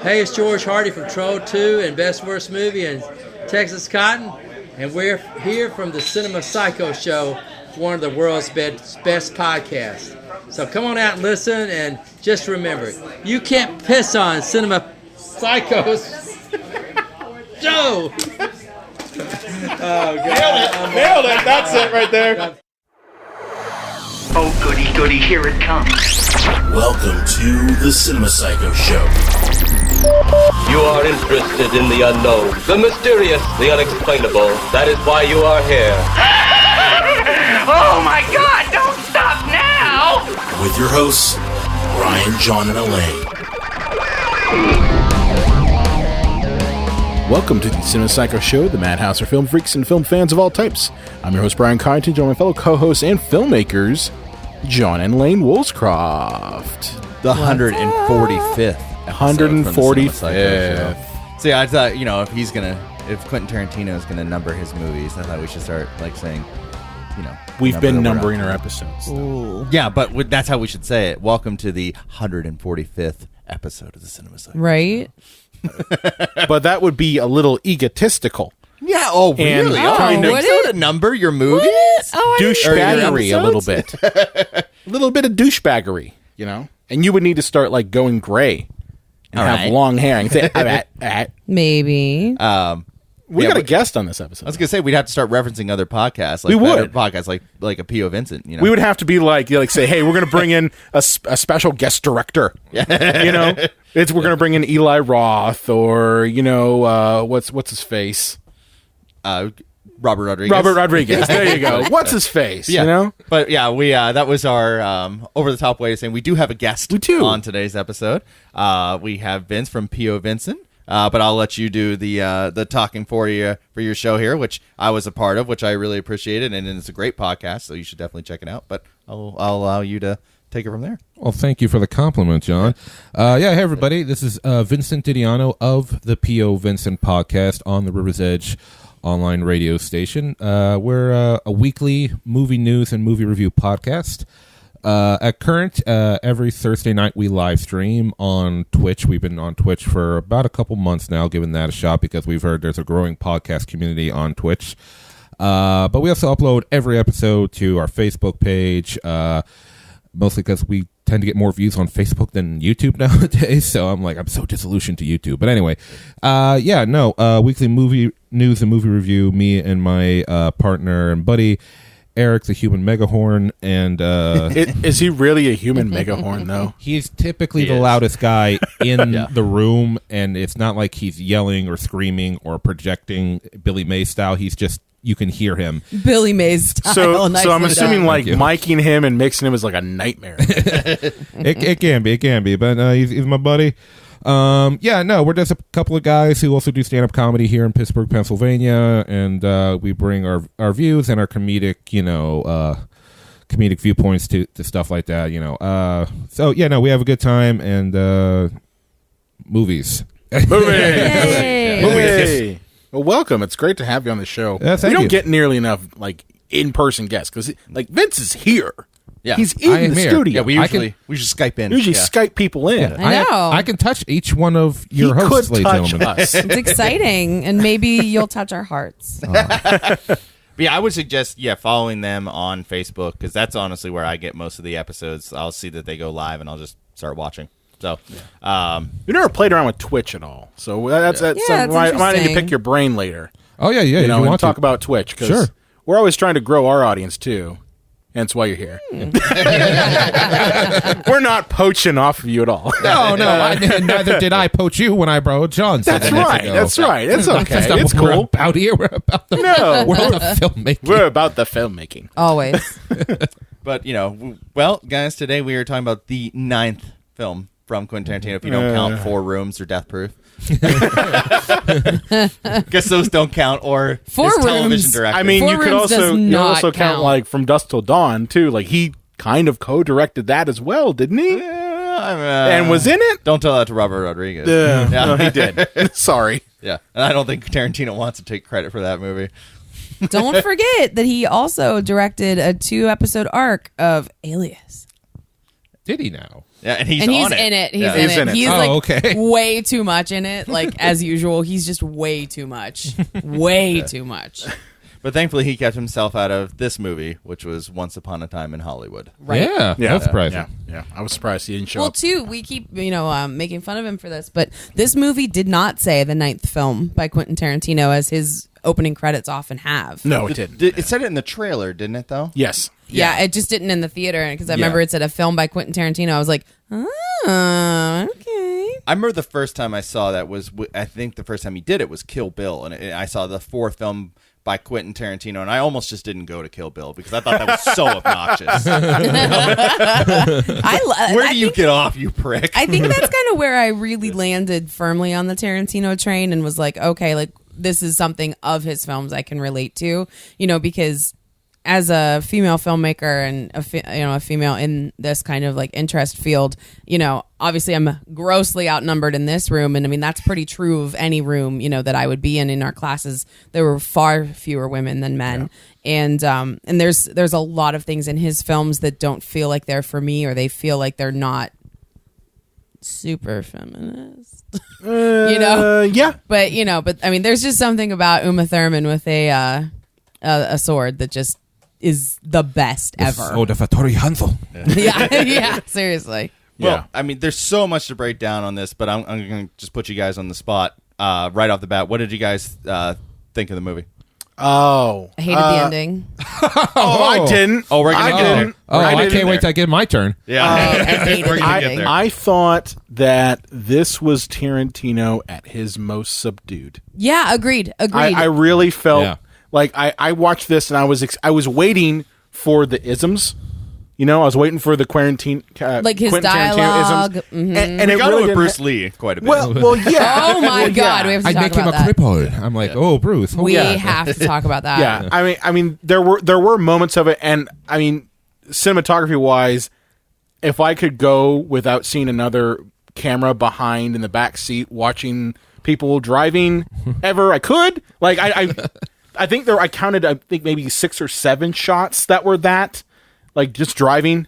Hey, it's George Hardy from Troll 2 and Best Worst Movie and Texas Cotton, and we're here from the Cinema Psycho Show, one of the world's best podcasts. So come on out and listen, and just remember, you can't piss on Cinema Psycho's show. Oh, God. Nailed it. That's it right there. Oh, goody, goody, here it comes. Welcome to the Cinema Psycho Show. You are interested in the unknown, the mysterious, the unexplainable. That is why you are here. Oh, my God, don't stop now! With your hosts, Ryan, John, and Elaine. Welcome to the Cinema Psycho Show, the madhouse for film freaks and film fans of all types. I'm your host, Brian Carrington, joined by my fellow co-hosts and filmmakers, John and Elaine Woolscroft. The 145th. 145th. See, I thought, if Quentin Tarantino is gonna number his movies, I thought we should start saying, We've been numbering our episodes. Ooh. Yeah, but that's how we should say it. Welcome to the 145th episode of the Cinema Psycho. Right? But that would be a little egotistical. Yeah. Oh, really? Kind of to number your movies? Douchebaggery a little bit. A little bit of douchebaggery, And you would need to start going gray and have long hair and say, Maybe. We got a guest on this episode. I was gonna say we'd have to start referencing other podcasts. We would podcasts like a POVincent. We would have to be say, hey, we're gonna bring in a special guest director. We're gonna bring in Eli Roth or what's his face. Robert Rodriguez. Robert Rodriguez. There you go. What's his face? Yeah. But yeah, we that was our over the top way of saying we do have a guest on today's episode. We have Vince from POVincent. But I'll let you do the talking for your show here, which I was a part of, which I really appreciated, and it's a great podcast, so you should definitely check it out. But I'll allow you to take it from there. Well, thank you for the compliment, John. Hey, everybody. This is Vincent Didiano of the POVincent podcast on the River's Edge online radio station. We're a weekly movie news and movie review podcast. At current, every Thursday night we live stream on Twitch. We've been on Twitch for about a couple months now, giving that a shot because we've heard there's a growing podcast community on Twitch. But we also upload every episode to our Facebook page, mostly because we tend to get more views on Facebook than YouTube nowadays. So I'm so disillusioned to YouTube. But anyway, weekly movie news and movie review. Me and my partner and buddy Eric, the human megahorn, and is he really a human megahorn though? He's typically the loudest guy in the room, and it's not like he's yelling or screaming or projecting Billy Mays style. He's just, you can hear him Billy Mays style. So I'm assuming miking him and mixing him is like a nightmare. it can be, but he's my buddy. We're just a couple of guys who also do stand-up comedy here in Pittsburgh, Pennsylvania, and we bring our views and our comedic viewpoints to stuff like that, we have a good time, and movies. Movies. Well, welcome. It's great to have you on the show. We don't get nearly enough in-person guests because Vince is here. Yeah, he's in the studio. Yeah, we just Skype in. Skype people in. I know. I can touch each one of your hosts, ladies and gentlemen. Us. It's exciting, and maybe you'll touch our hearts. But yeah, I would suggest following them on Facebook because that's honestly where I get most of the episodes. I'll see that they go live, and I'll just start watching. So, we never played around with Twitch at all, so that's I might need to pick your brain later. Oh yeah, you and want talk about Twitch because we're always trying to grow our audience too. Hence why you're here. We're not poaching off of you at all. No. Neither did I poach you when I borrowed John. That's right. It's okay. It's cool. We're about here. We're about the filmmaking. We're about the filmmaking. Always. But, guys, today we are talking about the 9th film from Quentin Tarantino, if you don't count 4 Rooms or Death Proof. Guess those don't count, or 4 his television director. I mean, 4 you could Rooms also count From Dusk Till Dawn too. He kind of co-directed that as well, didn't he? And was in it. Don't tell that to Robert Rodriguez. No, he did. Sorry. Yeah, and I don't think Tarantino wants to take credit for that movie. Don't forget that he also directed a 2-episode arc of Alias. Did he now? Yeah, and he's in on it. He's Yeah. in He's it. in it. He's Oh, like okay. way too much in it. Like as usual, he's just way too much. Way too much. But thankfully, he kept himself out of this movie, which was Once Upon a Time in Hollywood. Right. Yeah, that's surprising. Yeah. I was surprised he didn't show Well, up. too, we keep making fun of him for this, but this movie did not say the 9th film by Quentin Tarantino as his opening credits often have. No, it didn't. It said it in the trailer, didn't it, though? Yes. Yeah, it just didn't in the theater because I remember it said a film by Quentin Tarantino. I was like, oh, okay. I remember the first time I saw that was, I think the first time he did it was Kill Bill, and I saw the 4th film by Quentin Tarantino, and I almost just didn't go to Kill Bill because I thought that was so obnoxious. Where do you get off, you prick? I think that's kind of where I really landed firmly on the Tarantino train and was like, okay, like this is something of his films I can relate to, because as a female filmmaker and a female in this kind of like interest field, obviously I'm grossly outnumbered in this room, and I mean that's pretty true of any room that I would be in our classes. There were far fewer women than men, and there's a lot of things in his films that don't feel like they're for me, or they feel like they're not super feminist. Yeah. But I mean, there's just something about Uma Thurman with a sword that just is the best ever. Oh, the Fattori Hansel. yeah, seriously. Well, I mean, there's so much to break down on this, but I'm going to just put you guys on the spot right off the bat. What did you guys think of the movie? Oh. I hated the ending. I didn't. Oh, we're going to get there. I can't wait till I get my turn. Yeah. I hated We're the going to get ending. there. I thought that this was Tarantino at his most subdued. Yeah, agreed. I really felt Yeah. like I watched this and I was waiting for the isms. I was waiting for the Quentin Like his Quentin dialogue. Tarantino isms. Mhm. And We it got really with didn't Bruce Lee quite a bit. Well, yeah. Oh my Well, God, we yeah. have to I'd talk make him about a that. cripple. I'm like, oh, Bruce. Oh, We yeah. have to talk about that. Yeah, I mean, there were moments of it, and I mean, cinematography wise, if I could go without seeing another camera behind in the back seat watching people driving ever, I could. Like I think I counted. I think maybe 6 or 7 shots that were like just driving.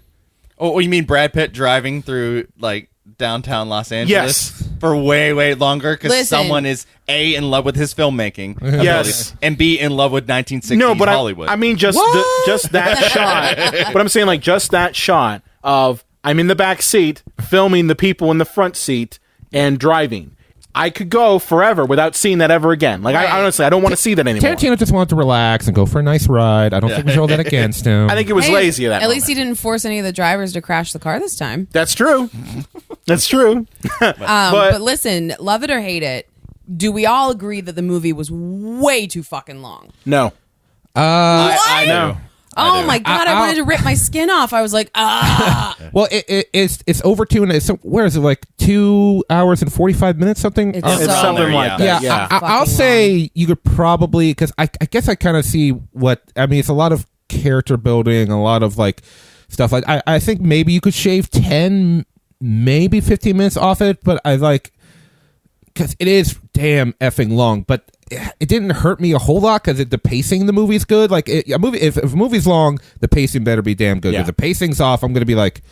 Oh, you mean Brad Pitt driving through like downtown Los Angeles Yes. for way longer because Listen. someone is A, in love with his filmmaking, Yes. and B, in love with 1960s No, but Hollywood. I mean just that shot. But I'm saying like just that shot of I'm in the back seat filming the people in the front seat and driving. I could go forever without seeing that ever again. Like, I honestly, I don't want to see that anymore. Tarantino just wanted to relax and go for a nice ride. I don't think we should hold that against him. I think it was Hey, lazy at that At least moment. he didn't force any of the drivers to crash the car this time. That's true. That's true. But listen, love it or hate it, do we all agree that the movie was way too fucking long? No. I know. Oh my God, I wanted to rip my skin off. I was like, Well, it's over 2 and where is it, like 2 hours and 45 minutes something? It's It's so something long. like yeah, that. Yeah. I'll say you could probably, because I guess I kind of see it's a lot of character building, a lot of like stuff. Like I think maybe you could shave 10, maybe 15 minutes off it, but I like, because it is damn effing long, but it didn't hurt me a whole lot because the pacing in the movie's good. Like if a movie's long, the pacing better be damn good. Yeah. If the pacing's off, I'm going to be like,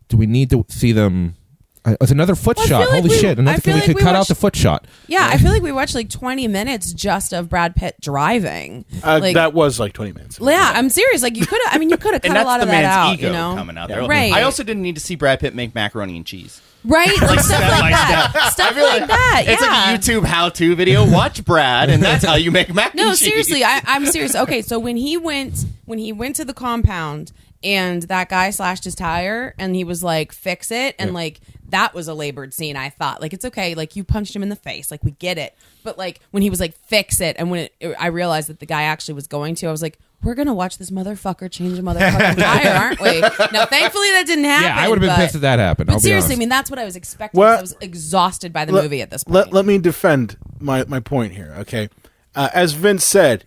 do we need to see them? It's another foot Well, I shot. feel like Holy we- shit. I feel We like could we cut out watched- the foot shot. yeah, I feel like we watched like 20 minutes just of Brad Pitt driving. Like, That was like 20 minutes. yeah, I'm serious. Like you could have cut And a that's lot the of that man's out. ego You know, coming out Yeah. there. Right. I also didn't need to see Brad Pitt make macaroni and cheese. right? Like stuff Step like by that. step. Stuff I feel like that. It's yeah. like a YouTube how-to video. Watch Brad, and that's how you make mac and No, cheese. seriously, I'm serious. Okay, so when he went to the compound and that guy slashed his tire and he was like, fix it, and like that was a labored scene. I thought like it's okay, like you punched him in the face, like we get it. But like when he was like, fix it, and when I realized that the guy actually was going to, I was like, we're gonna watch this motherfucker change a motherfucking tire, aren't we? Now, thankfully, that didn't happen. Yeah, I would have been but- pissed if that happened. But I'll be seriously, I honest. mean, that's what I was expecting. Well, I was exhausted by the movie at this point. Let me defend my point here, okay? As Vince said,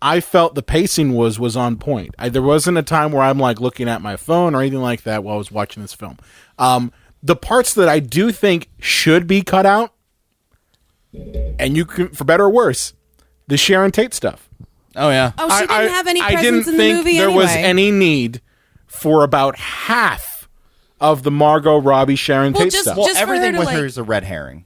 I felt the pacing was on point. There wasn't a time where I'm like looking at my phone or anything like that while I was watching this film. The parts that I do think should be cut out, and you can, for better or worse, the Sharon Tate stuff. Oh, yeah. Oh, she didn't have any I presence didn't in the think movie there anyway. was any need for about half of the Margot Robbie Sharon Tate stuff. Well, Just for her everything to, with like- her is a red herring.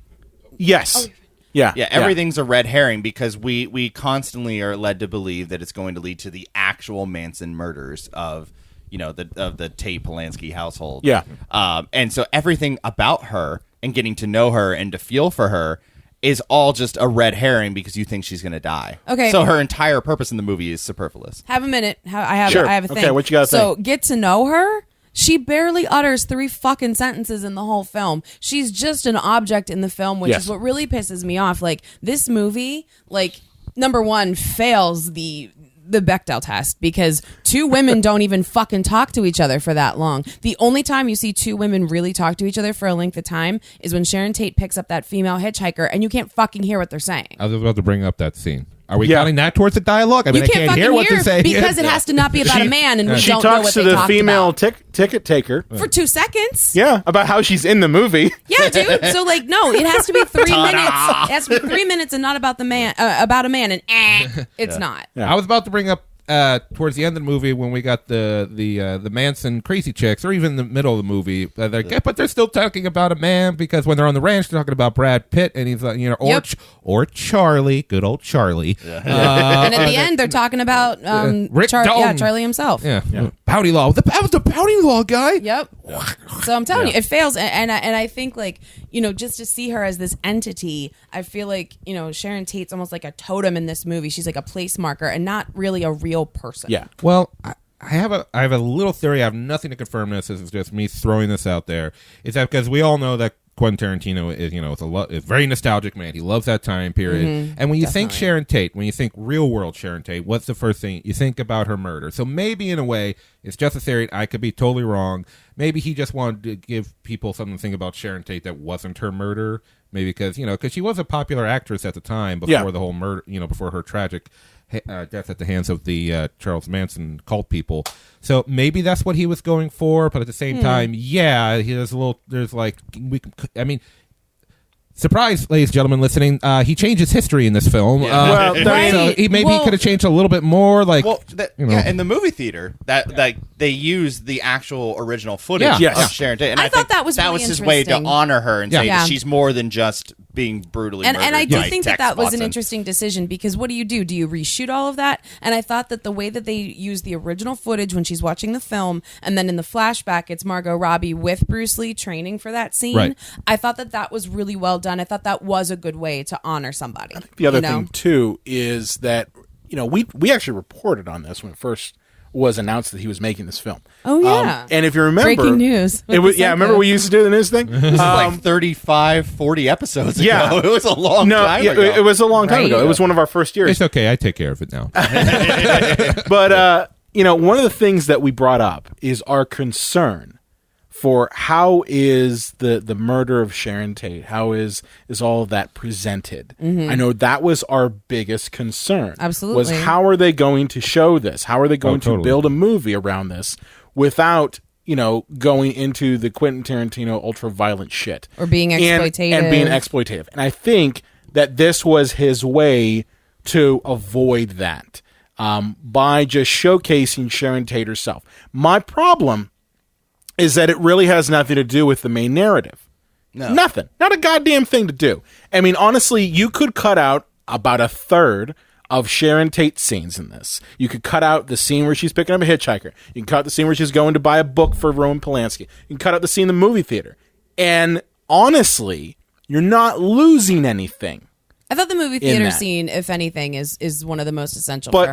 Yes. Yeah. Yeah, everything's a red herring because we constantly are led to believe that it's going to lead to the actual Manson murders of the Tate Polanski household. Yeah. And so everything about her and getting to know her and to feel for her is all just a red herring because you think she's going to die. Okay. So her entire purpose in the movie is superfluous. Have a minute. I have Sure. a thing. Okay, what you gotta So think? get to know her. She barely utters 3 fucking sentences in the whole film. She's just an object in the film, which Yes. is what really pisses me off. Like, this movie, like, number one, fails the Bechdel test because 2 women don't even fucking talk to each other for that long. The only time you see 2 women really talk to each other for a length of time is when Sharon Tate picks up that female hitchhiker and you can't fucking hear what they're saying. I was about to bring up that scene. Are we Yeah. counting that towards the dialogue? I mean, You I can't can't fucking hear what they're saying because it has to not be about a man, and we She don't know talks what to they the talked female about. ticket taker. For 2 seconds. Yeah, about how she's in the movie. Yeah, dude. So like, no, it has to be 3 minutes. It has to be 3 minutes and not about the man, about a man, and it's not. I was about to bring up towards the end of the movie when we got the Manson crazy chicks, or even in the middle of the movie, but they're still talking about a man because when they're on the ranch, they're talking about Brad Pitt, and he's Yep. or Charlie, good old Charlie. And at the end, they're talking about Rick Dalton. Charlie himself. Yeah. Bounty Law. That was the Bounty Law guy. Yep. So I'm telling you, it fails, and I think like just to see her as this entity, I feel like Sharon Tate's almost like a totem in this movie. She's like a place marker and not really a real person. Yeah. Well, I have a little theory. I have nothing to confirm this. This is just me throwing this out there. Is that because we all know that Quentin Tarantino is is a very nostalgic man. He loves that time period. Mm-hmm. And when you think Sharon Tate, when you think real world Sharon Tate, what's the first thing you think about her murder? So maybe in a way, it's just a theory. I could be totally wrong. Maybe he just wanted to give people something to think about Sharon Tate that wasn't her murder. Maybe because she was a popular actress at the time before the whole murder, before her tragic death at the hands of the Charles Manson cult people. So maybe that's what he was going for, but at the same time, surprise, ladies and gentlemen listening, he changes history in this film. Well, so he could have changed a little bit more. In the movie theater, that they use the actual original footage Yes. of Sharon Tate, and I thought think that was really his way to interesting. honor her and say Yeah. that she's more than just being brutally And murdered I do by think Tex that was an Watson. interesting decision because what do? Do you reshoot all of that? And I thought that the way that they use the original footage when she's watching the film, and then in the flashback, it's Margot Robbie with Bruce Lee training for that scene. Right. I thought that was really well done. I thought that was a good way to honor somebody. The other thing too is that we actually reported on this when it first was announced that he was making this film. Oh yeah. And if you remember, breaking news. It was remember we used to do the news thing. This is like 35, 40 episodes ago. Yeah. It was a long time ago. It was a long time Right. ago. It was one of our first years. It's okay. I take care of it now. But one of the things that we brought up is our concern for how is the murder of Sharon Tate, how is all of that presented. I know that was our biggest concern. Absolutely. Was how are they going to show this? How are they going to build a movie around this without going into the Quentin Tarantino ultra violent shit Or being exploitative. and being exploitative. And I think that this was his way to avoid that by just showcasing Sharon Tate herself. My problem is that it really has nothing to do with the main narrative. No. Nothing. Not a goddamn thing to do. I mean, honestly, you could cut out about a third of Sharon Tate's scenes in this. You could cut out the scene where she's picking up a hitchhiker. You can cut out the scene where she's going to buy a book for Roman Polanski. You can cut out the scene in the movie theater. And honestly, you're not losing anything. I thought the movie theater scene, if anything, is one of the most essential But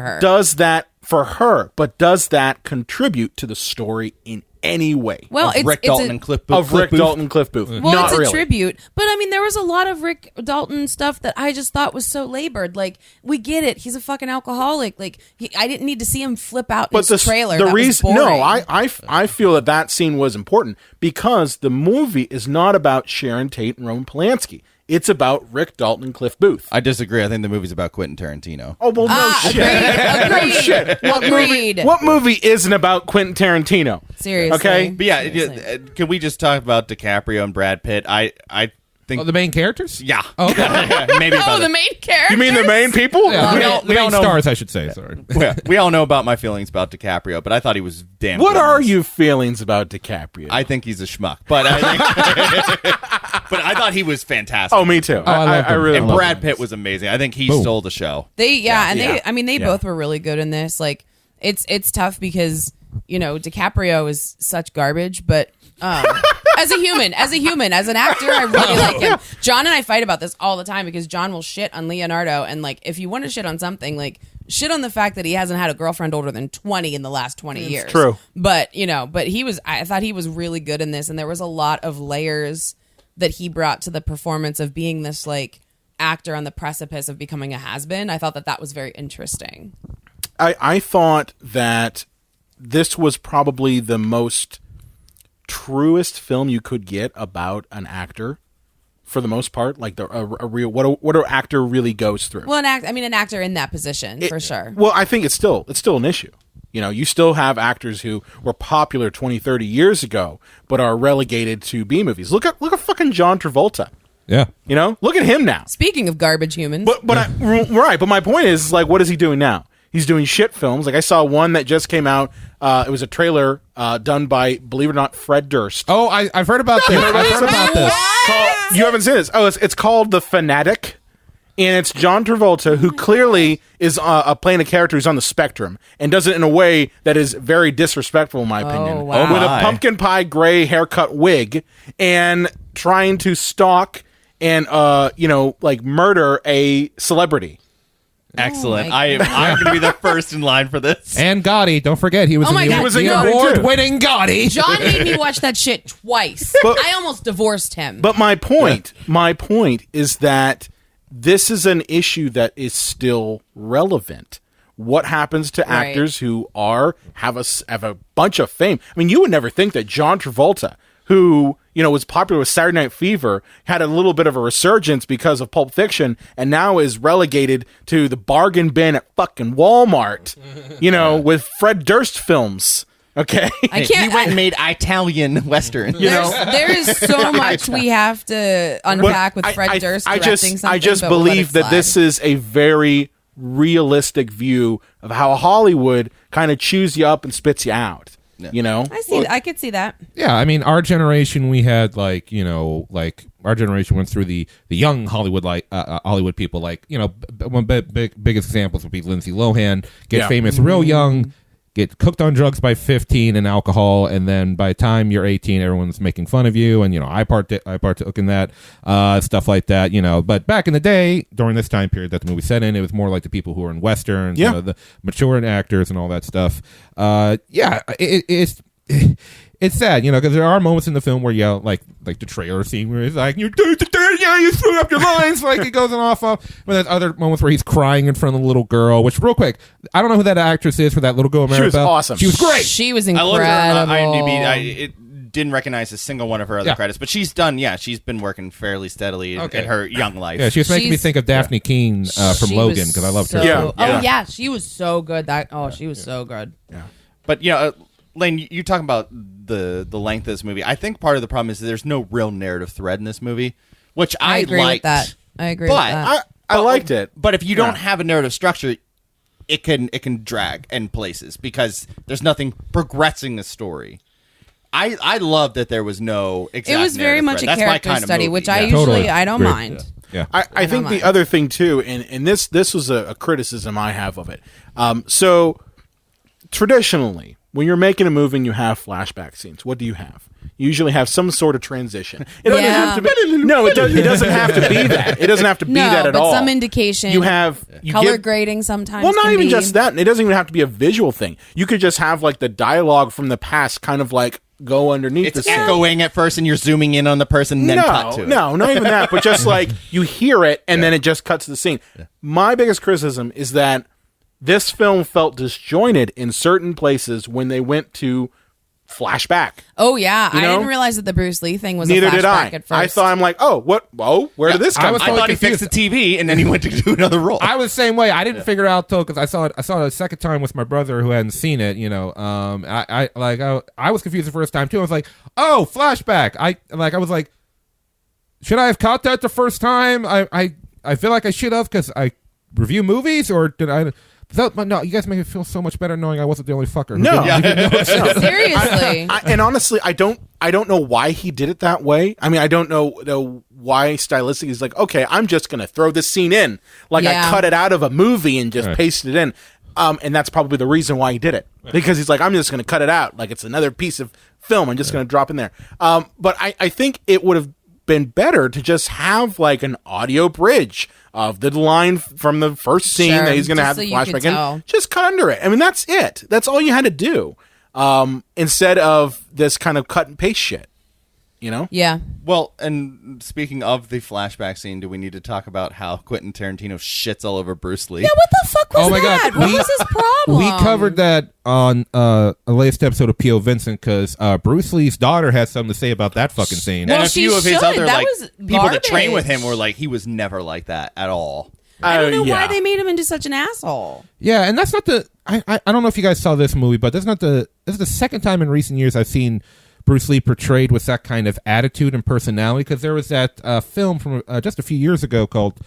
for her. does that contribute to the story in any way? Well, Rick Dalton and Cliff Booth. Rick Dalton and Cliff Booth. Well, Not it's a really. tribute, but I mean, there was a lot of Rick Dalton stuff that I just thought was so labored. Like, we get it; he's a fucking alcoholic. Like, I didn't need to see him flip out in his trailer. The That was reason, boring. I feel that scene was important because the movie is not about Sharon Tate and Roman Polanski. It's about Rick Dalton and Cliff Booth. I disagree. I think the movie's about Quentin Tarantino. Oh, well, no shit. Agreed. No shit. Agreed. What movie isn't about Quentin Tarantino? Seriously. Okay? But yeah, Seriously. can we just talk about DiCaprio and Brad Pitt? I think the main characters? Yeah. Oh, okay. Maybe Oh, about the main character. You mean the main people? Yeah, We the all main know- stars, I should say. Sorry. we all know about my feelings about DiCaprio, but I thought he was damn What good in are this. your feelings about DiCaprio? I think he's a schmuck, but but I thought he was fantastic. Oh, me too. I loved him. really and love Brad him. Pitt was amazing. I think he Boom. stole the show. They Yeah. both were really good in this. Like it's tough because DiCaprio is such garbage, but as a human, as an actor, I really like him. John and I fight about this all the time because John will shit on Leonardo, and like if you want to shit on something, like shit on the fact that he hasn't had a girlfriend older than 20 in the last 20 years. True. But I thought he was really good in this, and there was a lot of layers that he brought to the performance of being this like actor on the precipice of becoming a has-been. I thought that was very interesting. I thought that this was probably the most truest film you could get about an actor, for the most part. Like a real what an actor really goes through. Well, an actor in that position for sure. Well, I think it's still an issue. You still have actors who were popular 20, 30 years ago, but are relegated to B movies. Look at fucking John Travolta. Yeah. Look at him now. Speaking of garbage humans, But my point is, like, what is he doing now? He's doing shit films. Like, I saw one that just came out. It was a trailer done by, believe it or not, Fred Durst. Oh, I've heard about this. I've heard about this. You haven't seen this? Oh, it's called The Fanatic, and it's John Travolta, who clearly is playing a character who's on the spectrum and does it in a way that is very disrespectful, in my opinion. wow. With a my. pumpkin pie gray haircut wig and trying to stalk and murder a celebrity. Excellent. my I'm going to be the first in line for this. And Gotti, don't forget, he was Oh in my the, God, He was in the Gotti, too. award-winning Gotti. John made me watch that shit twice. But- I almost divorced him. But my point is that this is an issue that is still relevant. What happens to Right. actors who have a bunch of fame? I mean, you would never think that John Travolta, who was popular with Saturday Night Fever, had a little bit of a resurgence because of Pulp Fiction, and now is relegated to the bargain bin at fucking Walmart. With Fred Durst films. Okay, I He can't. went and made Italian Western. There is so much we have to unpack with Fred Durst directing something. I just but we'll let believe it that slide. this is a very realistic view of how Hollywood kind of chews you up and spits you out. I see. I could see that. Yeah, I mean, our generation, we had our generation went through the young Hollywood Hollywood people, one biggest examples would be Lindsay Lohan, get Yeah. famous real young, get cooked on drugs by 15 and alcohol, and then by the time you're 18, everyone's making fun of you, and I partook in that stuff like that, But back in the day, during this time period that the movie set in, it was more like the people who were in westerns, Yeah. the mature actors and all that stuff. It's sad, because there are moments in the film where like the trailer scene where he's like, you screwed up your lines, like it goes off of. But there's other moments where he's crying in front of the little girl, which real quick, I don't know who that actress is for that little girl, Maribel. She was awesome. She was great. She was I incredible. looked at her on IMDb. It didn't recognize a single one of her other Yeah. credits, but she's been working fairly steadily in her young life. Yeah, she was making me She's- think of Daphne Keane from She Logan was because I loved her. so- Yeah. Oh yeah, she was so good. She was so good. But Lane, you talking about the length of this movie. I think part of the problem is that there's no real narrative thread in this movie, which I agree liked. with that. I agree But with that. I liked it. But if you don't Yeah. have a narrative structure, it can drag in places because there's nothing progressing the story. I love that there was no exact It was very narrative much thread. a That's my character kind of study, movie. which I Yeah. usually Totally. I don't Great. mind. Yeah. I think mind. the other thing too, and this was a criticism I have of it. So traditionally, when you're making a movie and you have flashback scenes, what do you have? You usually have some sort of transition. It doesn't Yeah. have to be. No, it doesn't have to be that. It doesn't have to be No, that at but all. some indication. You have color give- grading sometimes. Well, not can even be. just that. It doesn't even have to be a visual thing. You could just have like the dialogue from the past, kind of like go underneath the It's scene. echoing at first, and you're zooming in on the person, and then cut to it. No, not even that. But just like you hear it, and then it just cuts to the scene. My biggest criticism is that this film felt disjointed in certain places when they went to flashback. Oh yeah, I know? didn't realize that the Bruce Lee thing was Neither a flashback did I. at first. I thought, I'm like, oh, what? Oh, where did this I come was from? I totally thought he fixed confused. the TV, and then he went to do another role. I was the same way. I didn't figure it out till because I saw it a second time with my brother who hadn't seen it. I was confused the first time too. I was like, oh, flashback. I was like, should I have caught that the first time? I feel like I should have because I review movies, or did I? No, you guys make me feel so much better knowing I wasn't the only fucker. No. Seriously. And honestly, I don't know why he did it that way. I mean, I don't know why stylistically he's like, okay, I'm just going to throw this scene in. Like I cut it out of a movie and just pasted it in. And that's probably the reason why he did it. Because he's like, I'm just going to cut it out. Like it's another piece of film. I'm just going to drop in there. But I think it would have been better to just have like an audio bridge of the line from the first scene that he's going to have the flashback in. Just cut under it. I mean, that's it. That's all you had to do. Instead of this kind of cut and paste shit, you know? Yeah. Well, and speaking of the flashback scene, do we need to talk about how Quentin Tarantino shits all over Bruce Lee? Yeah, what the fuck was that? God. What was his problem? We covered that on a latest episode of POVincent because Bruce Lee's daughter has something to say about that fucking scene. And Well, a few of she his should. other That like was people that train with garbage. him were like, he was never like that at all. I don't know why they made him into such an asshole. Yeah, and that's not the. I don't know if you guys saw this movie, but this is the second time in recent years I've seen Bruce Lee portrayed with that kind of attitude and personality. Because there was that film from just a few years ago called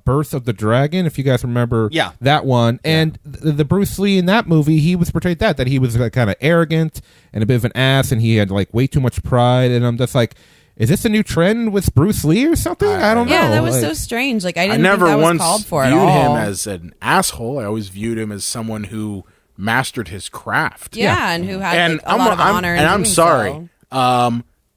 Birth of the Dragon, if you guys remember that one. And the Bruce Lee in that movie, he was portrayed that he was kind of arrogant and a bit of an ass, and he had like way too much pride. And I'm just like, is this a new trend with Bruce Lee or something? I don't know. Yeah, that was so strange. Like I didn't never think that once was called for viewed at all. him as an asshole. I always viewed him as someone who mastered his craft. Yeah, and who had like, a lot of honor. And I'm sorry.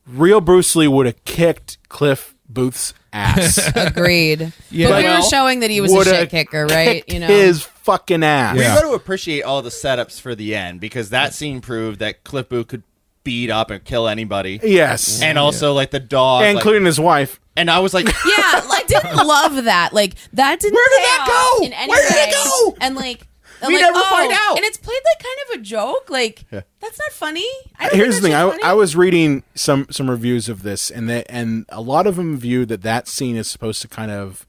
Real Bruce Lee would have kicked Cliff Booth's ass. Agreed. Yeah. But we were Well, showing that he was a shit kicker, right? You know, his fucking ass. We got to appreciate all the setups for the end because that scene proved that Cliff Booth could beat up and kill anybody. Yes. And also like the dog, including his wife. And I was like, yeah, I didn't love that. Like that didn't. Where did pay that off go? In any Where did it way. go? And like. We never find out. And it's played like kind of a joke. Like that's not funny. Here's the thing. I was reading some reviews of this, and a lot of them view that scene is supposed to kind of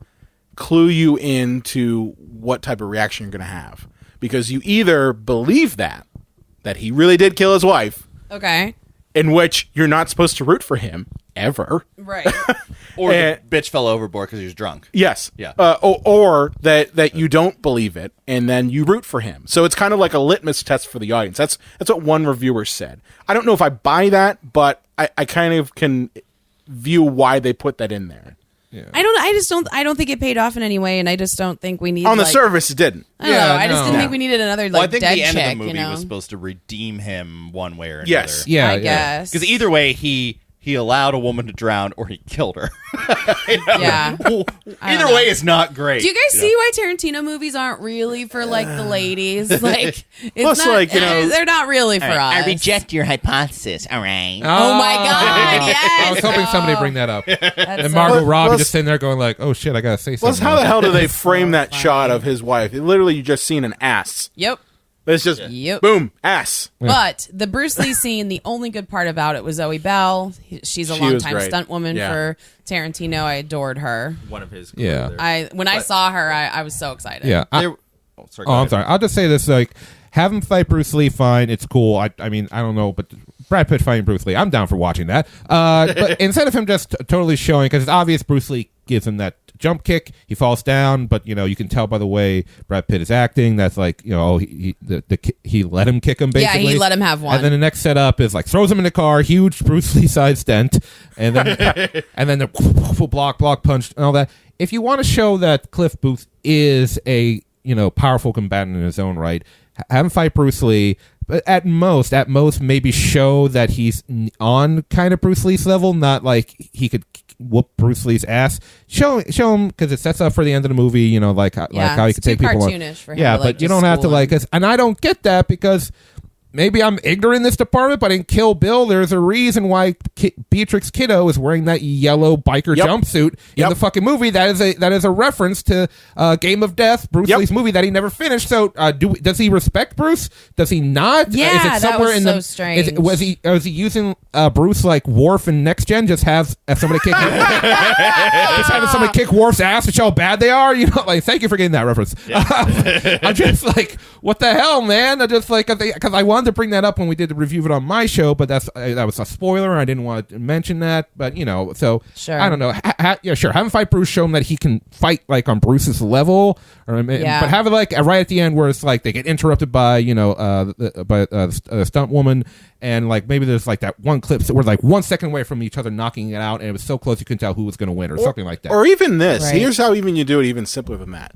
clue you into what type of reaction you're going to have, because you either believe that he really did kill his wife, okay, in which you're not supposed to root for him ever, right? or the bitch fell overboard because he was drunk. Yes. Yeah. Or that you don't believe it and then you root for him. So it's kind of like a litmus test for the audience. That's what one reviewer said. I don't know if I buy that, but I kind of can view why they put that in there. Yeah. I don't think it paid off in any way, and I just don't think we need. On the surface, it didn't. I don't know. I just didn't think we needed another Well, I think dead the end chick. of the movie you know? was supposed to redeem him one way or another. Yes. Yeah, I guess. Because either way, he allowed a woman to drown or he killed her. Yeah. Either way, it's not great. Do you guys see why Tarantino movies aren't really for like the ladies? Like, it's Plus, not, like, you know, they're not really for us. I reject your hypothesis. All right. Oh my God! Yes. I was hoping somebody would bring that up. That's And so- Margot Robbie plus- just sitting there going like, "Oh shit, I gotta say Plus, something." how the hell do they frame that shot of his wife? Literally, you just seen an ass. Yep. It's just boom, ass. But the Bruce Lee scene, the only good part about it was Zoe Bell. She's a She was longtime great. stunt woman Yeah. for Tarantino. I adored her. One of his. Yeah. When I saw her, I was so excited. Yeah. Sorry, Oh, go I'm ahead. sorry. I'll just say this: like, have him fight Bruce Lee, fine. It's cool. I mean, I don't know, but Brad Pitt fighting Bruce Lee, I'm down for watching that. But instead of him just totally showing, because it's obvious Bruce Lee gives him that jump kick, he falls down, but you know you can tell by the way Brad Pitt is acting. That's like, you know, he let him kick him basically. Yeah, he let him have one. And then the next setup is like throws him in the car, huge Bruce Lee size dent, and then the block punch and all that. If you want to show that Cliff Booth is a powerful combatant in his own right, have him fight Bruce Lee. But at most, maybe show that he's on kind of Bruce Lee's level, not like he could whoop Bruce Lee's ass. Show him, because it sets up for the end of the movie. Like how he could take people on. Cartoonish for him Yeah, to, like, but you just don't have to school him. and I don't get that because. Maybe I'm ignorant in this department, but in Kill Bill, there's a reason why Beatrix Kiddo is wearing that yellow biker jumpsuit in the fucking movie. That is a reference to Game of Death, Bruce Lee's movie that he never finished. So, does he respect Bruce? Does he not? Yeah, is it somewhere that was in so the, strange. Was he using Bruce like Worf in Next Gen? Just have somebody kick, just having somebody kick Worf's ass to show how bad they are. Thank you for getting that reference. I'm just like, what the hell, man? I just like because I want wanted to bring that up when we did the review of it on my show, but that was a spoiler, and I didn't want to mention that. But so Sure. I don't know. Yeah, sure. Have him fight Bruce, show him that he can fight like on Bruce's level, but have it like right at the end where it's like they get interrupted by a stunt woman, and like maybe there's like that one clip where like 1 second away from each other knocking it out, and it was so close you couldn't tell who was going to win or something like that. Or even this. Right. Here's how even you do it even simpler than that.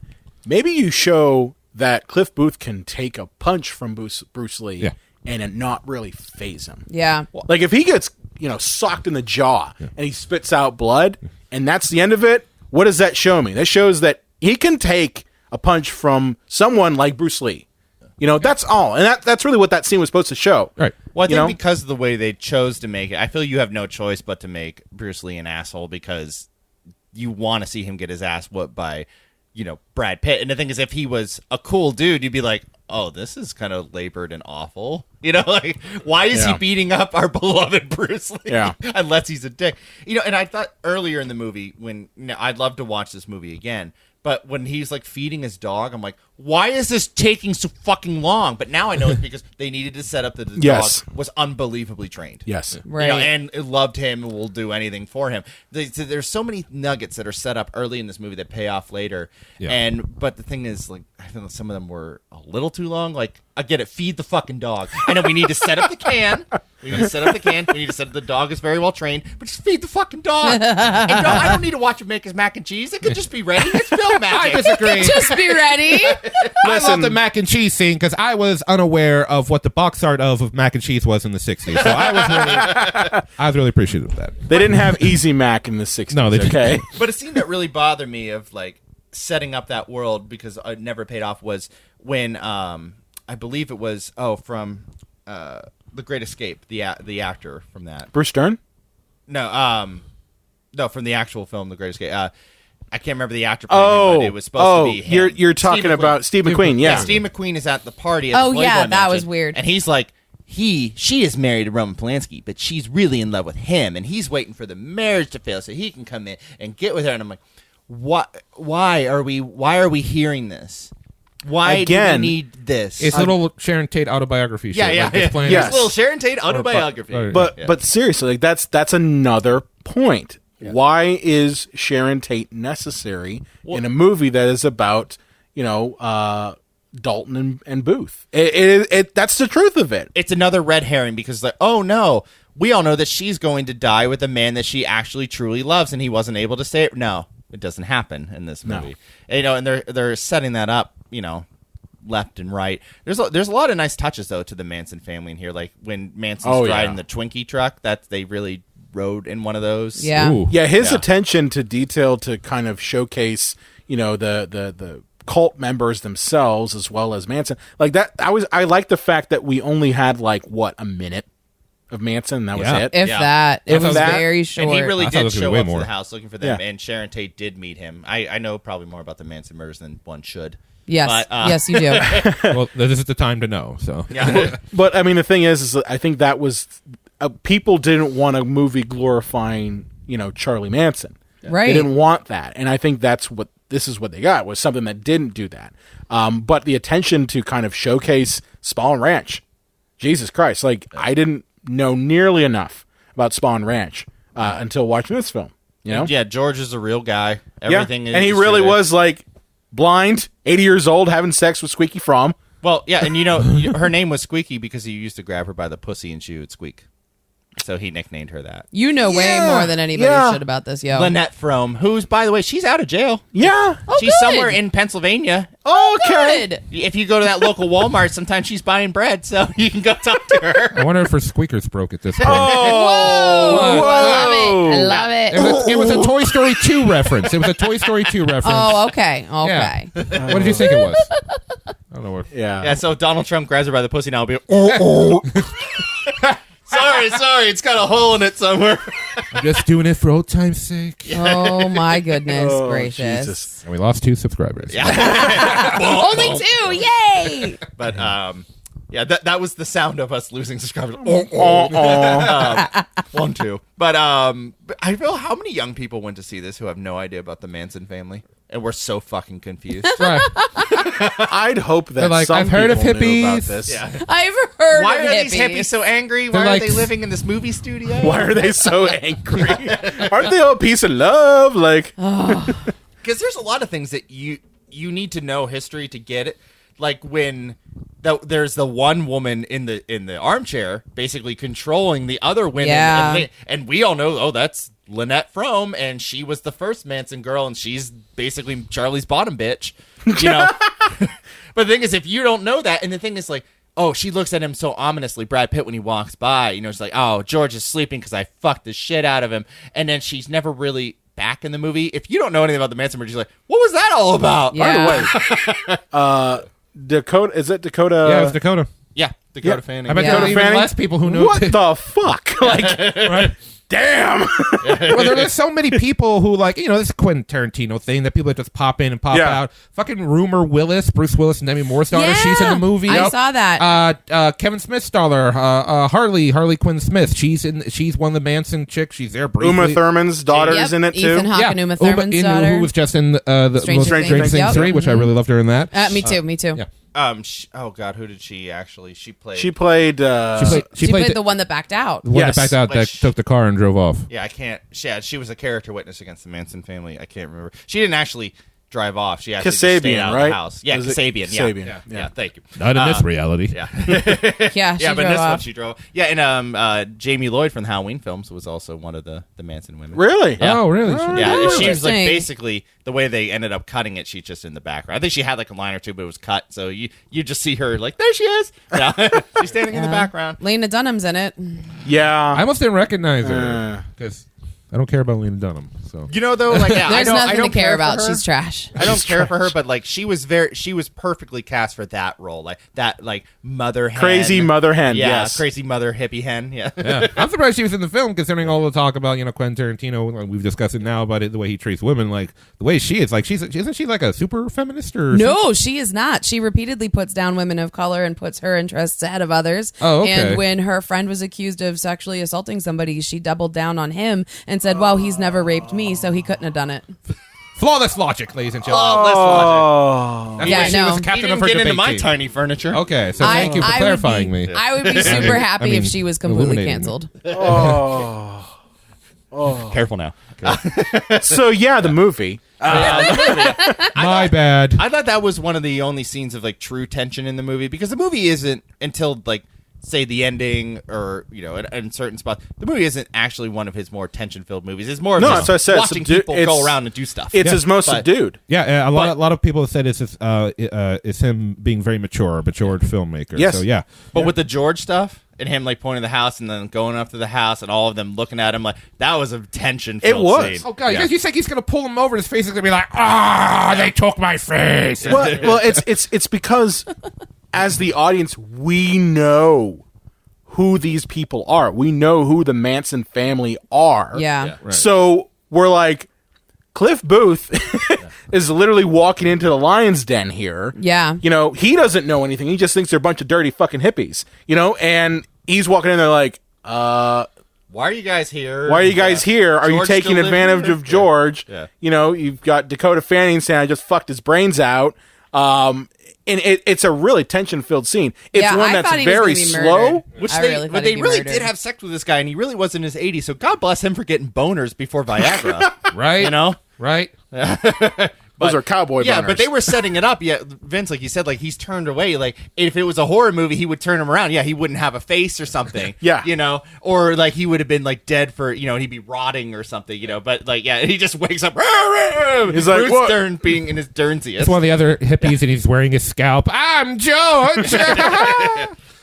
Maybe you show that Cliff Booth can take a punch from Bruce Lee and it not really phase him. Yeah. Like if he gets, socked in the jaw and he spits out blood and that's the end of it, what does that show me? That shows that he can take a punch from someone like Bruce Lee. That's all. And that's really what that scene was supposed to show. Right. Well, I think because of the way they chose to make it, I feel you have no choice but to make Bruce Lee an asshole because you want to see him get his ass whooped by, Brad Pitt. And the thing is, if he was a cool dude, you'd be like, oh, this is kind of labored and awful. Like, why is he beating up our beloved Bruce Lee? Yeah. Unless he's a dick. And I thought earlier in the movie, when I'd love to watch this movie again, but when he's like feeding his dog, I'm like, why is this taking so fucking long? But now I know it's because they needed to set up that the dog was unbelievably trained. Yes. Right. And it loved him and will do anything for him. There's so many nuggets that are set up early in this movie that pay off later. Yeah. But the thing is, like, I think some of them were a little too long. Like, I get it, feed the fucking dog. I know we need to set up the can. We need to set up the dog is very well trained, but just feed the fucking dog. And I don't need to watch him make his mac and cheese. It could just be ready. It's film magic. I disagree. Just be ready. I love the mac and cheese scene because I was unaware of what the box art of mac and cheese was in the 60s. So I was really appreciative of that. They didn't have Easy Mac in the 60s. No, they didn't. Okay. But a scene that really bothered me of like setting up that world because it never paid off was when I believe it was from The Great Escape, the actor from that. Bruce Stern? No, from the actual film The Great Escape. I can't remember the actor playing him, but it was supposed to be him. You're talking about Steve McQueen, yeah. Steve McQueen is at the party at the Playboy that Mansion, was weird. And he's like, she is married to Roman Polanski, but she's really in love with him, and he's waiting for the marriage to fail so he can come in and get with her. And I'm like, why are we hearing this? Why do we need this? It's a little Sharon Tate autobiography show. Yeah. It's It's a little Sharon Tate autobiography. But seriously, like that's another point. Yeah. Why is Sharon Tate necessary in a movie that is about, Dalton and Booth? That's the truth of it. It's another red herring because like, oh no, we all know that she's going to die with a man that she actually truly loves, and he wasn't able to say it. No, it doesn't happen in this movie. No. And they're setting that up, left and right. There's a lot of nice touches though to the Manson family in here, like when Manson's driving the Twinkie truck. That they really rode in one of those. Yeah. Ooh. Yeah, his attention to detail to kind of showcase, the cult members themselves as well as Manson. Like that, I like the fact that we only had a minute of Manson. And that was it. If that, it was very short. And he really did show up to more. the house looking for them, and Sharon Tate did meet him. I know probably more about the Manson murders than one should. Yes, but, yes, you do. Well, this is the time to know. So, But I mean, the thing is I think that was people didn't want a movie glorifying, Charlie Manson. Right. They didn't want that, and I think this is what they got was something that didn't do that. But the attention to kind of showcase Spawn Ranch, Jesus Christ! Like I didn't know nearly enough about Spawn Ranch until watching this film. Yeah, George is a real guy. Everything is, and he really was like blind, 80 years old, having sex with Squeaky Fromm. Well, yeah, and her name was Squeaky because he used to grab her by the pussy and she would squeak. So he nicknamed her that. You know way more than anybody should about this, yo. Lynette Fromm, who's, by the way, she's out of jail. Yeah. Oh, she's good. somewhere in Pennsylvania. Okay. Good. If you go to that local Walmart, sometimes she's buying bread, so you can go talk to her. I wonder if her squeakers broke at this point. Whoa. I love it. It was a Toy Story 2 reference. It was a Toy Story 2 reference. Oh, okay. Yeah. What did you think it was? I don't know what. Yeah, so Donald Trump grabs her by the pussy now. It'll be Sorry, it's got a hole in it somewhere. I'm just doing it for old time's sake. Oh my goodness gracious! Jesus. And we lost 2 subscribers. Only 2, yay! But that was the sound of us losing subscribers. 1, 2. But I feel how many young people went to see this who have no idea about the Manson family? and we're so fucking confused. Right. I'd hope that They're like, some I've heard of people knew about hippies. this. Yeah. I've heard Why of are these hippies. hippies so angry? Why They're are like- they living in this movie studio? Why are they so angry? Aren't they all peace and love? Like, Because there's a lot of things that you need to know history to get it. Like when there's the one woman in the armchair basically controlling the other women, Yeah. and we all know, that's Lynette Frome, and she was the first Manson girl, and she's basically Charlie's bottom bitch, you know. But the thing is, if you don't know that, and the thing is, like, oh, she looks at him so ominously, Brad Pitt, when he walks by, you know, she's like, oh, George is sleeping because I fucked the shit out of him, and then she's never really back in the movie. If you don't know anything about the Manson murder, you're like, what was that all about? Yeah. by the way, Dakota, is it Dakota? Yeah, it's Dakota. Yeah, Dakota Yeah. Fanning. I bet Yeah. there are even Fanning? less people who know. What the fuck? Like, Right. damn. Well, there's so many people who, like, you know, this Quentin Tarantino thing that people that just pop in and pop Yeah. out. Fucking Rumor Willis, Bruce Willis and Demi Moore's daughter. Yeah. She's in the movie. I saw that. Kevin Smith's daughter, Harley Quinn Smith. She's one of the Manson chicks. She's there briefly. Uma Thurman's daughter Yep, is in it too. Ethan Hawke and Uma Thurman's Uma, daughter. who was just in the Stranger Things. Things Yep. 3, which I really loved her in that. Me too. Me too. yeah. Oh God, who did she actually? She played. She played. She played the one that backed out. the one Yes. that backed out that Which- took the car and drove off. Yeah, I can't. She was a character witness against the Manson family. I can't remember. She didn't actually drive off. She actually just stayed Kasabian, out of right? the house. Yeah, Was it Kasabian. Yeah. Kasabian, Yeah. yeah. Thank you. Not in this reality. Yeah. Yeah, she Yeah, but drove this one off. she drove. Yeah, and Jamie Lloyd from the Halloween films was also one of the Manson women. really? Yeah. Oh, really? Yeah, and she was like Interesting. basically the way they ended up cutting it. She's just in the background. I think she had like a line or two, but it was cut, so you just see her like there she is. Yeah, she's standing in the background. Lena Dunham's in it. Yeah. I almost didn't recognize her because I don't care about Lena Dunham. So You know though, like yeah, There's I nothing don't to care for about. her. She's trash. I don't care for her, but like she was perfectly cast for that role, like that mother hen. Crazy mother hen. Yeah, Yes. crazy mother hippie hen. Yeah. yeah, I'm surprised she was in the film, considering all the talk about Quentin Tarantino. Like, we've discussed it now about it, the way he treats women, like the way she is. Like isn't she like a super feminist or something? No, she is not. She repeatedly puts down women of color and puts her interests ahead of others. Oh, okay. And when her friend was accused of sexually assaulting somebody, she doubled down on him and said, well, he's never raped me, so he couldn't have done it. Flawless logic, ladies and gentlemen. Less logic. Oh. That's Yeah, why she no. was the You captain didn't of her get into debate my team. tiny furniture. Okay, so thank you for I would clarifying be- me. I would be super happy mean, if she was completely illuminating canceled. Careful now. So yeah, the movie. My bad. I thought that was one of the only scenes of like true tension in the movie, because the movie isn't until like say the ending or in certain spots, the movie isn't actually one of his more tension-filled movies. It's more of No, just that's what I said. watching people go around and do stuff. It's his most But- subdued. Yeah, a lot of people have said it's him being very mature filmmaker. Yes. So yeah. But with the George stuff and him like pointing to the house and then going up to the house and all of them looking at him, like that was a tension-filled It was. scene. Oh god, Yeah. you think he's gonna pull him over and his face is gonna be like, they took my face. Well, it's because as the audience, we know who these people are. We know who the Manson family are. Yeah. Right. So we're like, Cliff Booth is literally walking into the lion's den here. Yeah. He doesn't know anything. He just thinks they're a bunch of dirty fucking hippies. And he's walking in there like, Why are you guys here? why are you guys here? Are you George taking still live advantage here? of George? Yeah. You've got Dakota Fanning saying, I just fucked his brains out. And it's a really tension-filled scene. It's Yeah, one I that's thought he was very gonna be slow. murdered. Which I they, really thought but they he'd be really murdered. did have sex with this guy, and he really was in his 80s. So God bless him for getting boners before Viagra. Right? Right? Those are cowboy Yeah, boners. but they were setting it up. Yeah, Vince, like you said, like he's turned away. Like if it was a horror movie, he would turn him around. Yeah, he wouldn't have a face or something. Yeah. Or like he would have been like dead for he'd be rotting or something. But like he just wakes up. He's like, Bruce what? Dern being in his Dernsiest. It's one of the other hippies and he's wearing his scalp. I'm George.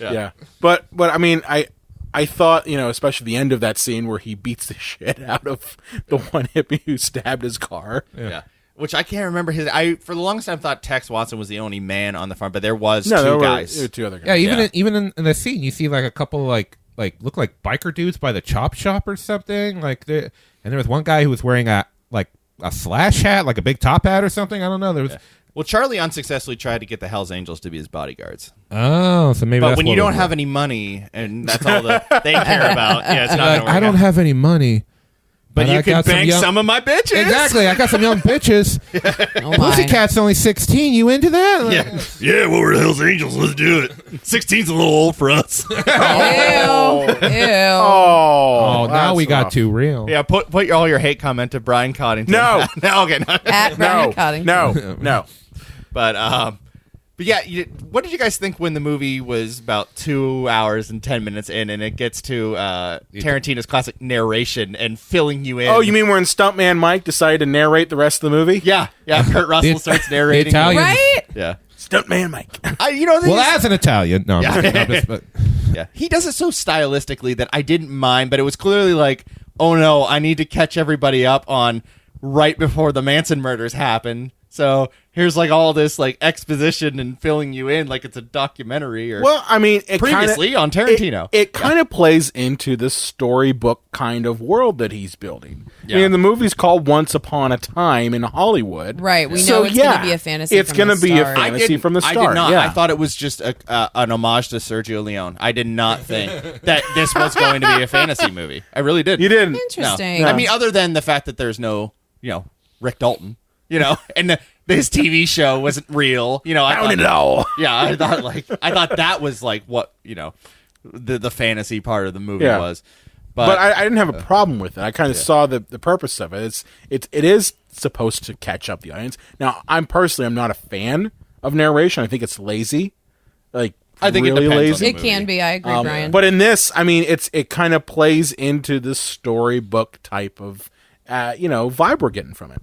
Yeah. But I mean, I thought, especially the end of that scene where he beats the shit out of the one hippie who stabbed his car. Yeah. Which I can't remember for the longest time thought Tex Watson was the only man on the front, but there was No, two there guys. were two other guys. Yeah, even in the scene, you see like a couple like look like biker dudes by the chop shop or something. And there was one guy who was wearing a slash hat, like a big top hat or something. I don't know. There was. Yeah. Well, Charlie unsuccessfully tried to get the Hells Angels to be his bodyguards. Oh, so maybe. But that's when what you it don't was. have any money and that's all they care about, yeah, it's not. I don't have any money. But you I can got bank young- some of my bitches. Exactly. I got some young bitches. Oh my. Pussycat's only 16. You into that? Yeah, well, we're the Hells Angels. Let's do it. 16's a little old for us. Ew. Ew. Oh, now we got too real. Yeah, put all your hate comment to Brian Coddington. No. No, okay. No. At Brian Cotting. No. But yeah, what did you guys think when the movie was about 2 hours and 10 minutes in, and it gets to Tarantino's classic narration and filling you in? Oh, you mean when Stuntman Mike decided to narrate the rest of the movie? Yeah. Kurt Russell starts narrating. Italian. Right? Yeah. Stuntman Mike. Well, as an Italian. No, Yeah, he does it so stylistically that I didn't mind, but it was clearly like, oh no, I need to catch everybody up on right before the Manson murders happen. So here's like all this like exposition and filling you in like it's a documentary or Well, I mean, it previously on Tarantino. It kind of plays into the storybook kind of world that he's building. Yeah. I mean, the movie's called Once Upon a Time in Hollywood. Right. We So, know it's going yeah, to be a fantasy. it's from gonna the be a start. fantasy from the start. I did not. Yeah. I thought it was just an homage to Sergio Leone. I did not think that this was going to be a fantasy movie. I really did. You didn't. Interesting. No. I mean, other than the fact that there's no, Rick Dalton, and this TV show wasn't real. I Found it all. Yeah, I thought that was like what the fantasy part of the movie Yeah. was. But I didn't have a problem with it. I kind of saw the purpose of it. It is supposed to catch up the audience. Now, I'm not a fan of narration. I think it's lazy. Like, I think really it depends lazy. on It can be. I agree, Brian. But in this, I mean, it kind of plays into the storybook type of vibe we're getting from it.